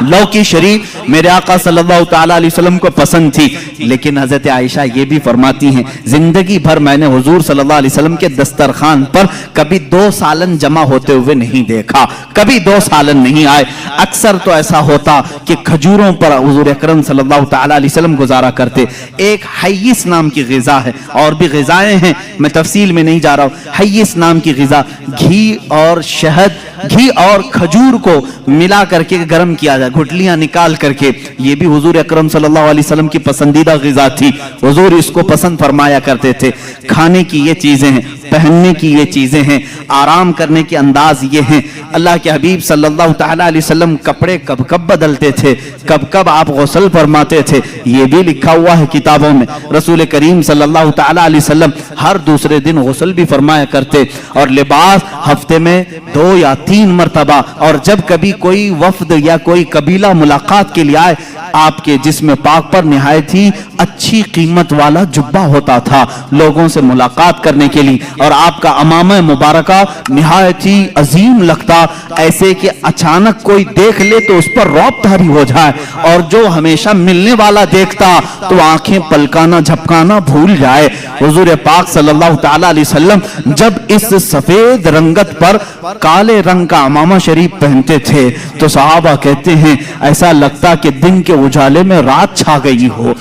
लौकी शरीफ मेरे आका सल्लल्लाहु ताला अलैहि वसल्लम को पसंद थी। लेकिन हज़रत आयशा ये भी फरमाती हैं जिंदगी भर मैंने हुजूर सल्लल्लाहु अलैहि वसल्लम के दस्तरखान पर कभी 2 सालन जमा होते हुए नहीं देखा, कभी 2 सालन नहीं आए। अक्सर तो ऐसा होता कि खजूरों पर हुजूर अकरम सल्लल्लाहु ताला अलैहि वसल्लम गुजारा करते। एक हय्यिस नाम की ग़िज़ा है, और भी ग़िज़ाएं हैं, मैं तफसील में नहीं जा रहा हूँ। हय्यिस नाम की ग़िज़ा, घी और शहद, घी और खजूर को मिला करके गर्म किया जाए, गुठलियां निकाल करके, ये भी हुजूर अकरम सल्लल्लाहु अलैहि वसल्लम की पसंदीदा ग़िज़ा थी। हुजूर इसको पसंद फरमाया करते थे। खाने की ये चीजें हैं, पहनने की ये चीजें हैं, आराम करने के अंदाज ये हैं। अल्लाह के हबीब सल्लल्लाहु ताला अलैहि वसल्लम कपड़े कब कब बदलते थे, कब कब आप गुस्ल फरमाते थे, ये भी लिखा हुआ है किताबों में। रसूल करीम सल्लल्लाहु ताला अलैहि वसल्लम हर दूसरे दिन गुस्ल भी फरमाया करते, और लिबास हफ्ते में 2 या 3 मरतबा। और जब कभी कोई वफ्द या कोई कबीला मुलाकात के लिए आए, आपके जिस्म पाक पर निहायत ही अच्छी कीमत वाला जुब्बा होता था लोगों से मुलाकात करने के लिए, और आपका अमामा मुबारका निहायत ही अजीम लगता, ऐसे कि अचानक कोई देख ले तो उस पर रौब तारी हो जाए, और जो हमेशा मिलने वाला देखता तो आंखें पलकाना झपकाना भूल जाए। हुजूर पाक सल्लल्लाहु ताला अलैहि वसल्लम जब इस सफेद रंगत पर काले रंग का अमामा शरीफ पहनते थे तो सहाबा कहते हैं ऐसा लगता कि दिन के उजाले में रात छा गई हो।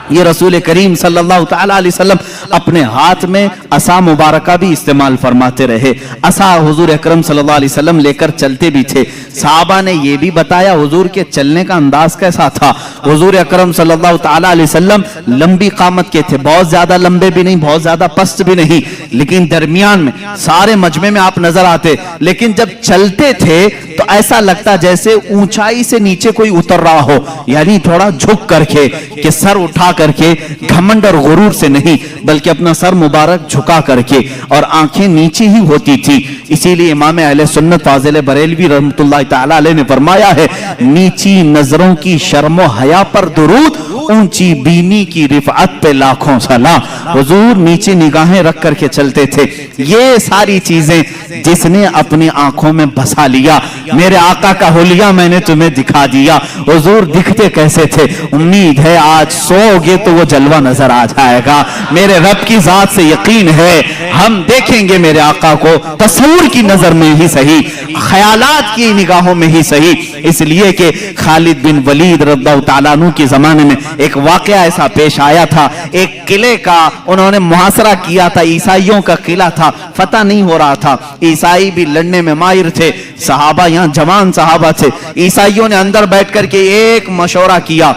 یہ رسول کریم صلی اللہ تعالی علیہ وسلم اپنے ہاتھ میں عصا مبارکہ بھی استعمال فرماتے رہے. عصا حضور اکرم صلی اللہ علیہ وسلم لے کر چلتے بھی تھے. صحابہ نے یہ بھی بتایا حضور کے چلنے کا انداز کیسا تھا. حضور اکرم صلی اللہ تعالی علیہ وسلم لمبی قامت کے تھے, بہت زیادہ لمبے بھی نہیں, بہت زیادہ پست بھی نہیں, لیکن درمیان میں سارے مجمع میں آپ نظر آتے. لیکن جب چلتے تھے تو ایسا لگتا جیسے اونچائی سے نیچے کوئی اتر رہا ہو, یعنی تھوڑا جھک کر کے, کہ سر اٹھا کر کے, گھمنڈ اور غرور سے نہیں, بلکہ اپنا سر مبارک جھکا کر کے, اور آنکھیں نیچے ہی ہوتی تھی. اسی لیے امام اہل سنت فاضل بریلوی رحمۃ اللہ تعالی علیہ نے فرمایا ہے, نیچی نظروں کی شرم و حیا پر درود, اونچی بینی کی رفعت پہ لاکھوں سلام. حضور نیچے نگاہیں رکھ کر کے چلتے تھے. یہ ساری چیزیں جس نے اپنی آنکھوں میں بسا لیا, میرے آقا کا حلیہ میں نے تمہیں دکھا دیا. حضور دکھتے کیسے تھے؟ امید ہے آج سو گے تو وہ جلوہ نظر آ جائے گا. میرے رب کی ذات سے یقین ہے ہم دیکھیں گے میرے آقا کو, تصور کی نظر میں ہی صحیح, خیالات کی نگاہوں میں ہی صحیح. اس لیے کہ خالد بن ولید رضی اللہ تعالیٰ عنہ کے زمانے میں ایک واقعہ ایسا پیش آیا تھا. ایک قلعے کا انہوں نے محاصرہ کیا تھا, عیسائیوں کا قلعہ تھا, فتح نہیں ہو رہا تھا. عیسائی بھی لڑنے میں ماہر تھے, صحابہ یہاں جوان صحابہ تھے. عیسائیوں نے اندر بیٹھ کر کے ایک مشورہ کیا,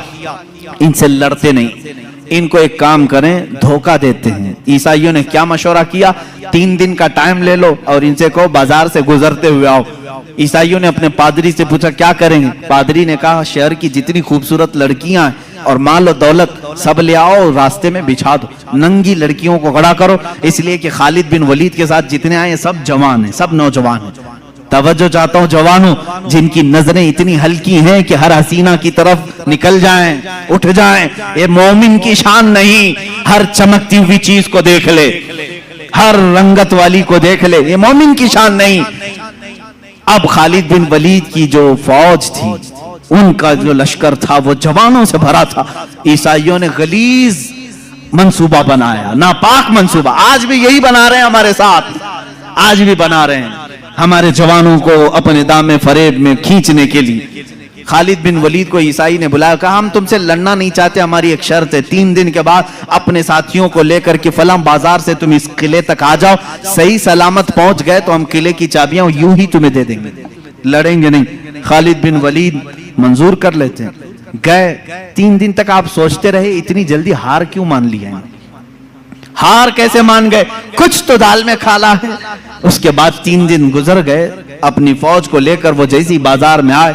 ان سے لڑتے نہیں, ان کو ایک کام کریں, دھوکہ دیتے ہیں. عیسائیوں نے کیا مشورہ کیا, 3 دن کا ٹائم لے لو اور ان سے کہو بازار سے گزرتے ہوئے آؤ. عیسائیوں نے اپنے پادری سے پوچھا کیا کریں گے؟ پادری نے کہا شہر کی جتنی خوبصورت لڑکیاں ہیں اور مال و دولت سب لے آؤ, راستے میں بچھا دو, ننگی لڑکیوں کو کھڑا کرو. اس لیے کہ خالد بن ولید کے ساتھ جتنے آئے سب جوان ہیں, سب نوجوان ہیں. توجہ چاہتا ہوں جوانوں, جن کی نظریں اتنی ہلکی ہیں کہ ہر حسینہ کی طرف نکل جائیں, اٹھ جائیں. یہ مومن کی شان نہیں, ہر چمکتی ہوئی چیز کو دیکھ لے, ہر رنگت والی کو دیکھ لے, یہ مومن کی شان نہیں. اب خالد بن ولید کی جو فوج تھی, ان کا جو لشکر تھا وہ جوانوں سے بھرا تھا. عیسائیوں نے غلیظ منصوبہ بنایا, ناپاک منصوبہ. آج بھی یہی بنا رہے ہیں ہمارے ساتھ, آج بھی بنا رہے ہیں ہمارے جوانوں کو اپنے دام فریب میں کھینچنے کے لیے. خالد بن ولید کو عیسائی نے بلایا, کہا ہم تم سے لڑنا نہیں چاہتے, ہماری ایک شرط ہے, 3 دن کے بعد اپنے ساتھیوں کو لے کر کے فلاں بازار سے تم اس قلعے تک آ جاؤ, صحیح سلامت پہنچ گئے تو ہم قلعے کی چابیاں یوں ہی تمہیں دے دیں گے, لڑیں گے نہیں. خالد بن ولید منظور کر لیتے ہیں. گئے 3 دن تک آپ سوچتے رہے اتنی جلدی ہار کیوں مان لیا ہے؟ ہار کیسے مان گئے؟ کچھ تو دال میں کھالا ہے. اس کے بعد 3 دن گزر گئے, اپنی فوج کو لے کر وہ جیسی بازار میں آئے,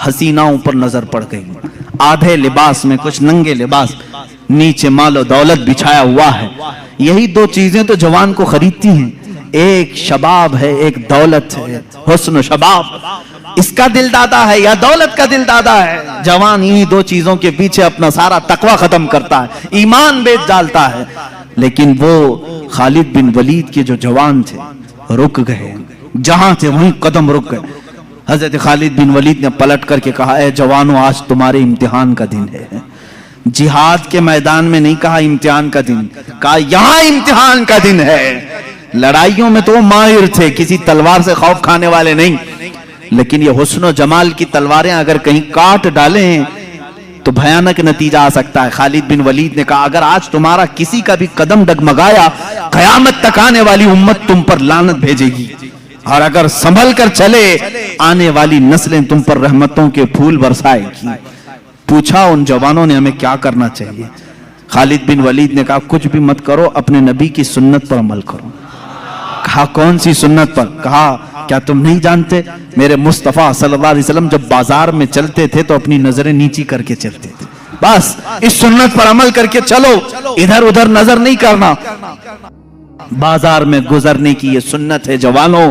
حسیناؤں پر نظر پڑ گئی, آدھے لباس میں, کچھ ننگے لباس, نیچے مال و دولت بچھایا ہوا ہے. یہی 2 چیزیں تو جوان کو خریدتی ہیں, ایک شباب ہے, ایک دولت ہے, حسن و شباب. اس کا دل دادا ہے یا دولت کا دل دادا ہے؟ جوان انہی 2 چیزوں کے پیچھے اپنا سارا تقوی ختم کرتا ہے, ایمان بیچ ڈالتا ہے. لیکن وہ خالد بن ولید کے جو جوان تھے رک گئے, جہاں تھے وہیں قدم رک گئے. حضرت خالد بن ولید نے پلٹ کر کے کہا, اے جوانوں آج تمہارے امتحان کا دن ہے. جہاد کے میدان میں نہیں کہا امتحان کا دن, کہا یہاں امتحان کا دن ہے. لڑائیوں میں تو وہ ماہر تھے, کسی تلوار سے خوف کھانے والے نہیں, لیکن یہ حسن و جمال کی تلواریں اگر کہیں کاٹ ڈالیں تو بھیانک نتیجہ آ سکتا ہے. خالد بن ولید نے کہا اگر آج تمہارا کسی کا بھی قدم ڈگمگایا, قیامت تک آنے والی امت تم پر لعنت بھیجے گی, اور اگر سنبھل کر چلے آنے والی نسلیں تم پر رحمتوں کے پھول برسائے گی. پوچھا ان جوانوں نے ہمیں کیا کرنا چاہیے؟ خالد بن ولید نے کہا کچھ بھی مت کرو, اپنے نبی کی سنت پر عمل کرو. کہا کون سی سنت پر؟ کہا کیا تم نہیں جانتے میرے مصطفیٰ صلی اللہ علیہ وسلم جب بازار میں چلتے تھے تو اپنی نظریں نیچی کر کے چلتے تھے, بس اس سنت پر عمل کر کے چلو, ادھر ادھر نظر نہیں کرنا. بازار میں گزرنے کی یہ سنت ہے جوانوں,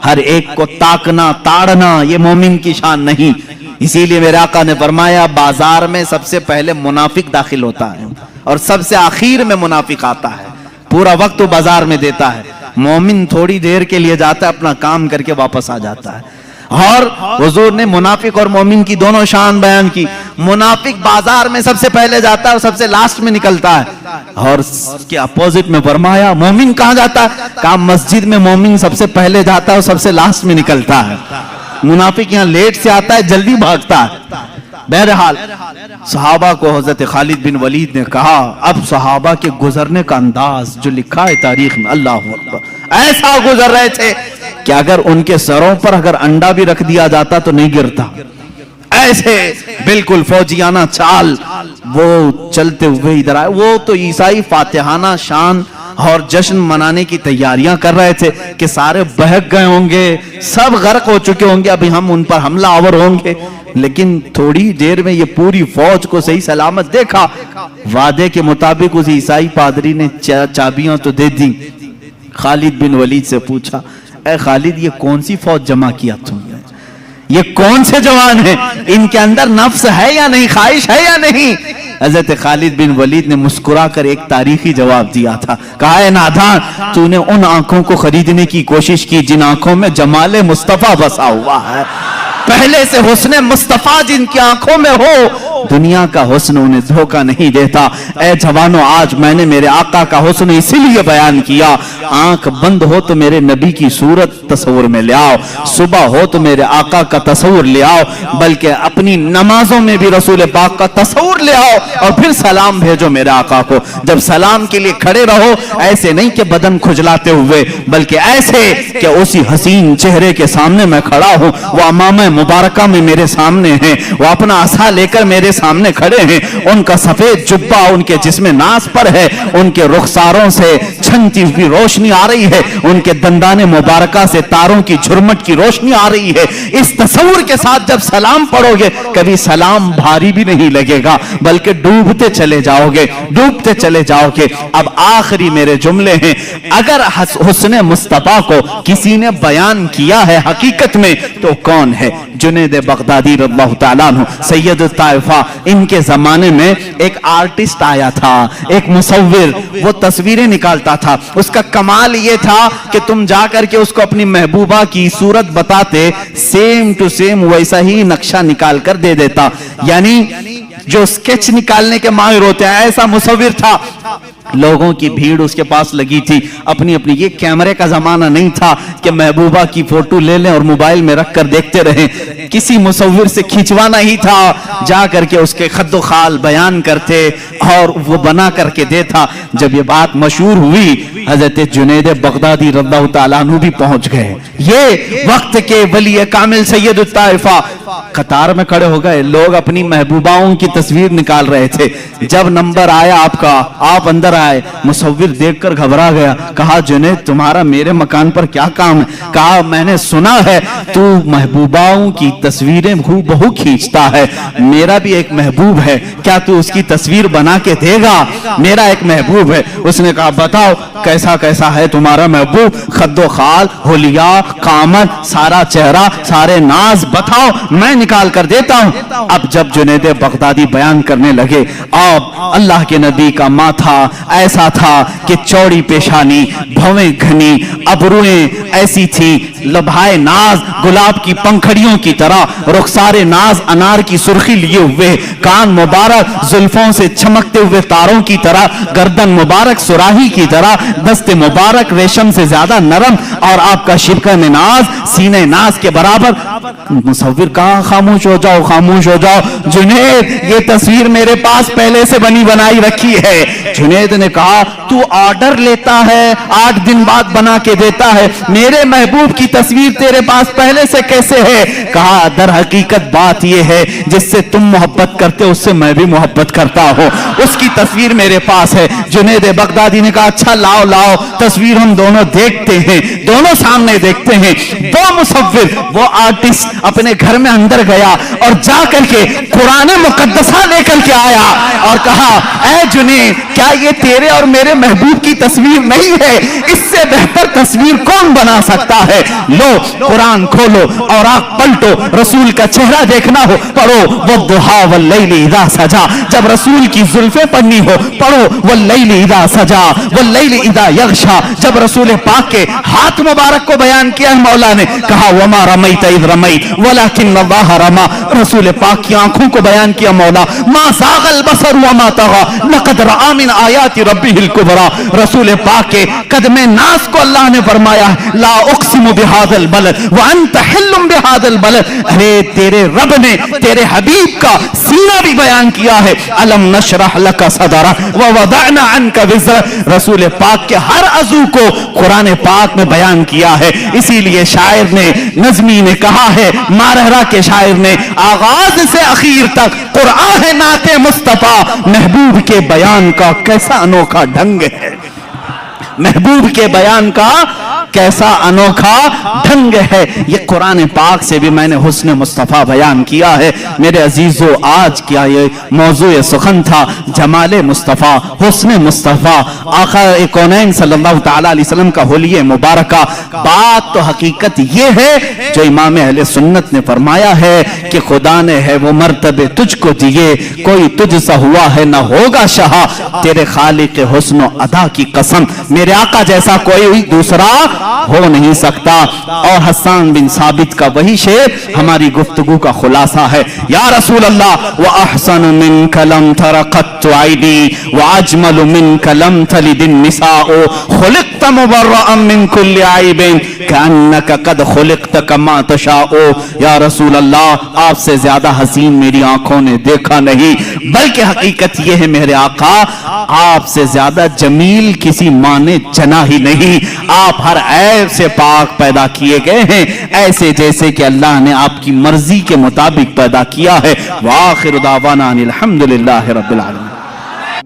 ہر ایک کو تاکنا تاڑنا یہ مومن کی شان نہیں. اسی لیے میرے آقا نے فرمایا بازار میں سب سے پہلے منافق داخل ہوتا ہے اور سب سے آخر میں منافق آتا ہے, پورا وقت وہ بازار میں دیتا ہے. مومن تھوڑی دیر کے لیے جاتا ہے, اپنا کام کر کے واپس آ جاتا ہے. اور حضور نے منافق اور مومن کی دونوں شان بیان کی. منافق بازار میں سب سے پہلے جاتا ہے اور سب سے لاسٹ میں نکلتا ہے, اور اس کے اپوزٹ میں فرمایا مومن کہاں جاتا ہے؟ کہا مسجد میں مومن سب سے پہلے جاتا ہے اور سب سے لاسٹ میں نکلتا ہے. منافق یہاں لیٹ سے آتا ہے, جلدی بھاگتا ہے. बहरहाल सहाबा को हजरत खालिद बिन वलीद ने कहा, अब सहाबा के गुजरने का अंदाज जो लिखा है तारीख में, अल्लाह अकबर, ऐसा गुजर रहे थे कि अगर उनके सरों पर अगर अंडा भी रख दिया जाता तो नहीं गिरता, ऐसे बिल्कुल फौजियाना चाल। वो चलते हुए इधर आए, वो तो ईसाई फातिहाना शान और जश्न मनाने की तैयारियां कर रहे थे कि सारे बहक गए होंगे, सब गर्क हो चुके होंगे, अभी हम उन पर हमला आवर होंगे। लेकिन थोड़ी देर में ये पूरी फौज को सही सलामत देखा। वादे के मुताबिक उस ईसाई पादरी ने चाबियां तो दे दी। खालिद बिन वलीद से पूछा, ए खालिद, ये कौन सी फौज जमा किया तुमने? ये कौन से जवान हैं? इनके अंदर नफ्स है या नहीं, ख्वाहिश है या नहीं? हजरत खालिद बिन वलीद ने मुस्कुरा कर एक तारीखी जवाब दिया था। कहा, है नादान, तूने उन आंखों को खरीदने की कोशिश की जिन आंखों में जमाले मुस्तफा बसा हुआ है। पहले से हुस्ने मुस्तफा जिनकी आंखों में हो, दुनिया का हुस्न उन्हें धोखा नहीं देता। ऐ जवानों, आज मैंने मेरे आका का हुस्न इसीलिए बयान किया, आंख बंद हो तो मेरे नबी की सूरत तस्वुर में ले आओ, सुबह हो तो मेरे आका का तस्वुर ले आओ, बल्कि अपनी नमाजों में भी रसूल पाक का तस्वुर ले आओ और फिर सलाम भेजो मेरे आका को। जब सलाम के लिए खड़े रहो, ऐसे नहीं कि बदन खुजलाते हुए, बल्कि ऐसे कि उसी हसीन चेहरे के सामने मैं खड़ा हूं, वो अमामा मुबारका में मेरे सामने हैं, वो अपना असा लेकर मेरे सामने खड़े हैं, उनका सफेद जुब्बा उनके जिस्म नास पर है, उनके रुखसारों से छनती हुई रोशनी आ रही है, उनके दंदाने मुबारका से तारों की झुरमट की रोशनी आ रही है। इस तस्वुर के साथ जब सलाम पढ़ोगे, कभी सलाम भारी भी नहीं लगेगा, बल्कि डूबते चले जाओगे, डूबते चले जाओगे। अब आखिरी मेरे जुमले हैं, अगर हुस्ने मुस्तफा को किसी ने बयान किया है हकीकत में तो कौन है? जुनैद बगदादी रज़ियल्लाहु ताला अन्हु, सैयद ताइफा। इनके जमाने में एक आर्टिस्ट आया था, एक मुसव्विर, वो तस्वीरें निकालता था। उसका कमाल ये था कि तुम जाकर के उसको अपनी महबूबा की सूरत बताते, सेम टू सेम वैसा ही नक्शा निकाल कर दे देता। यानी जो स्केच निकालने के माहिर होते हैं, ऐसा मुसव्विर था। लोगों की भीड़ उसके पास लगी थी, अपनी अपनी, ये कैमरे का जमाना नहीं था कि महबूबा की फोटो ले लें और मोबाइल में रख कर देखते रहें, किसी मुसव्विर से खिंचवाना ही था, जा करके उसके खद्दो खाल बयान करते और वो बना करके देता। जब ये बात मशहूर हुई, हजरत जुनैद बगदादी रज़ियल्लाहु ताला अन्हु भी पहुंच गए। ये वक्त के वली कामिल सैयद ताइफा कतार में खड़े हो गए, लोग अपनी महबूबाओं की तस्वीर निकाल रहे थे। जब नंबर आया आपका, आप अंदर आए, मुसव्विर देखकर घबरा गया। कहा, जुनैद, तुम्हारा मेरे मकान पर क्या काम है? कहा, मैंने सुना है तू महबूबाओं की तस्वीरें हूबहू खींचता है, मेरा भी एक महबूब है, क्या तू उसकी तस्वीर बना के देगा? मेरा एक महबूब है। उसने कहा, बताओ कैसा कैसा है तुम्हारा महबूब? खद्दो खाल, हुलिया, कामत, सारा चेहरा, सारे नाज बताओ, मैं निकाल कर देता हूं। अब जब जुनैद बगदादी बयान करने लगे, अब अल्लाह के नबी का माथा ऐसा था कि चौड़ी पेशानी, भवें घनी, अबरुएं ऐसी थी, लभाए नाज गुलाब की पंखड़ियों की तरह, रुखसारे नाज अनार की सुर्खी लिए हुए, कान मुबारक जुल्फों से चमकते हुए तारों की तरह, गर्दन मुबारक सुराही की तरह, दस्ते मुबारक रेशम से ज्यादा नरम, और आपका शिबका में नाज सीने नाज के बराबर। मुसव्विर कहा, खामोश हो जाओ, खामोश हो जाओ। जुनैद, ये तस्वीर मेरे पास पहले से बनी बनाई रखी है। जुनैद ने कहा, तू ऑर्डर लेता है, 8 दिन बाद बना के देता है, मेरे महबूब की तस्वीर तेरे पास पहले से कैसे है? कहा, दर हकीकत बात यह है, जिससे तुम मोहब्बत करते हो उससे मैं भी मोहब्बत करता हूं, उसकी तस्वीर मेरे पास है। जुनैद बगदादी ने कहा, अच्छा लाओ लाओ तस्वीर, हम दोनों देखते हैं, दोनों सामने देखते हैं। वो मुसव्विर, वो आर्टिस्ट अपने घर में अंदर गया और जा करके कुरान मुकद्दसा लेकर के आया और कहा, ऐ जुनैद, क्या ये तेरे और मेरे महबूब की तस्वीर नहीं है? इससे बेहतर तस्वीर कौन बना सकता है? लो कुरान खोलो और आंख पलटो, रसूल का चेहरा देखना हो, पढ़ो वद्दुहा वल्लैलि इज़ा सजा। जब रसूल की जुल्फें पढ़नी हो, पढ़ो वल्लैलि इज़ा सजा वल्लैलि इज़ा यग़शा। जब रसूल पाक के हाथ मुबारक को बयान किया है मौला ने, कहा, वमा रमैत इज़ रमैत वलाकिन अल्लाह रमा। रसूल पाक की आंखों को बयान किया मौला, मा ज़ाग़ल बसर वमा तग़ा लक़द रआ मिन आयाति रब्बिहिल कुबरा। रसूल पाक के कदमे नास को अल्लाह اللہ نے فرمایا لا اقسم بہذا البلد وانت حل بہذا البلد، ارے تیرے رب نے تیرے حبیب کا سینہ بھی بیان کیا ہے، الم نشرح لک صدرک ووضعنا عنک وزرک، رسول پاک کے ہر عضو کو قرآن پاک میں بیان کیا ہے۔ اسی لیے شاعر نے، نظمی نے کہا ہے، مارہرہ کے شاعر نے، آغاز سے اخیر تک قرآن ہے نعت مصطفیٰ، محبوب کے بیان کا کیسا انوکھا ڈھنگ ہے، محبوب کے بیان کا کیسا انوکھا ڈھنگ ہے۔ یہ قرآن پاک سے بھی میں نے حسن مصطفیٰ بیان کیا ہے۔ میرے عزیزو، آج کیا یہ موضوع سخن تھا، جمال مصطفیٰ، حسن مصطفیٰ، آقا کونین صلی اللہ تعالیٰ علیہ وسلم کا حلیہ مبارکہ۔ بات تو حقیقت یہ ہے جو امام اہل سنت نے فرمایا ہے کہ خدا نے ہے وہ مرتبے تجھ کو دیے، کوئی تجھ سا ہوا ہے نہ ہوگا شہا، تیرے خالق حسن و ادا کی قسم، میرے آقا جیسا کوئی دوسرا ہو نہیں سکتا۔ اور حسان بن ثابت کا وہی شعر ہماری گفتگو کا خلاصہ ہے، یا رسول اللہ وَأَحْسَنُ مِنْكَ لَمْ تَرَ قَطُّ عَيْنِي وَأَجْمَلُ مِنْكَ لَمْ تَلِدِ النِّسَاءُ خُلِقْتَ مُبَرَّأً مِنْ كُلِّ عَيْبٍ كَأَنَّكَ قَدْ خُلِقْتَ كَمَا تَشَاءُ، یا رسول اللہ آپ سے زیادہ حسین میری آنکھوں نے دیکھا نہیں، بلکہ حقیقت یہ ہے میرے آقا آپ سے زیادہ جمیل کسی ماں نے جنا ہی نہیں، آپ ہر عیب سے پاک پیدا کیے گئے ہیں، ایسے جیسے کہ اللہ نے آپ کی مرضی کے مطابق پیدا کیا ہے۔ وآخر دعوانا ان الحمدللہ رب العالمین۔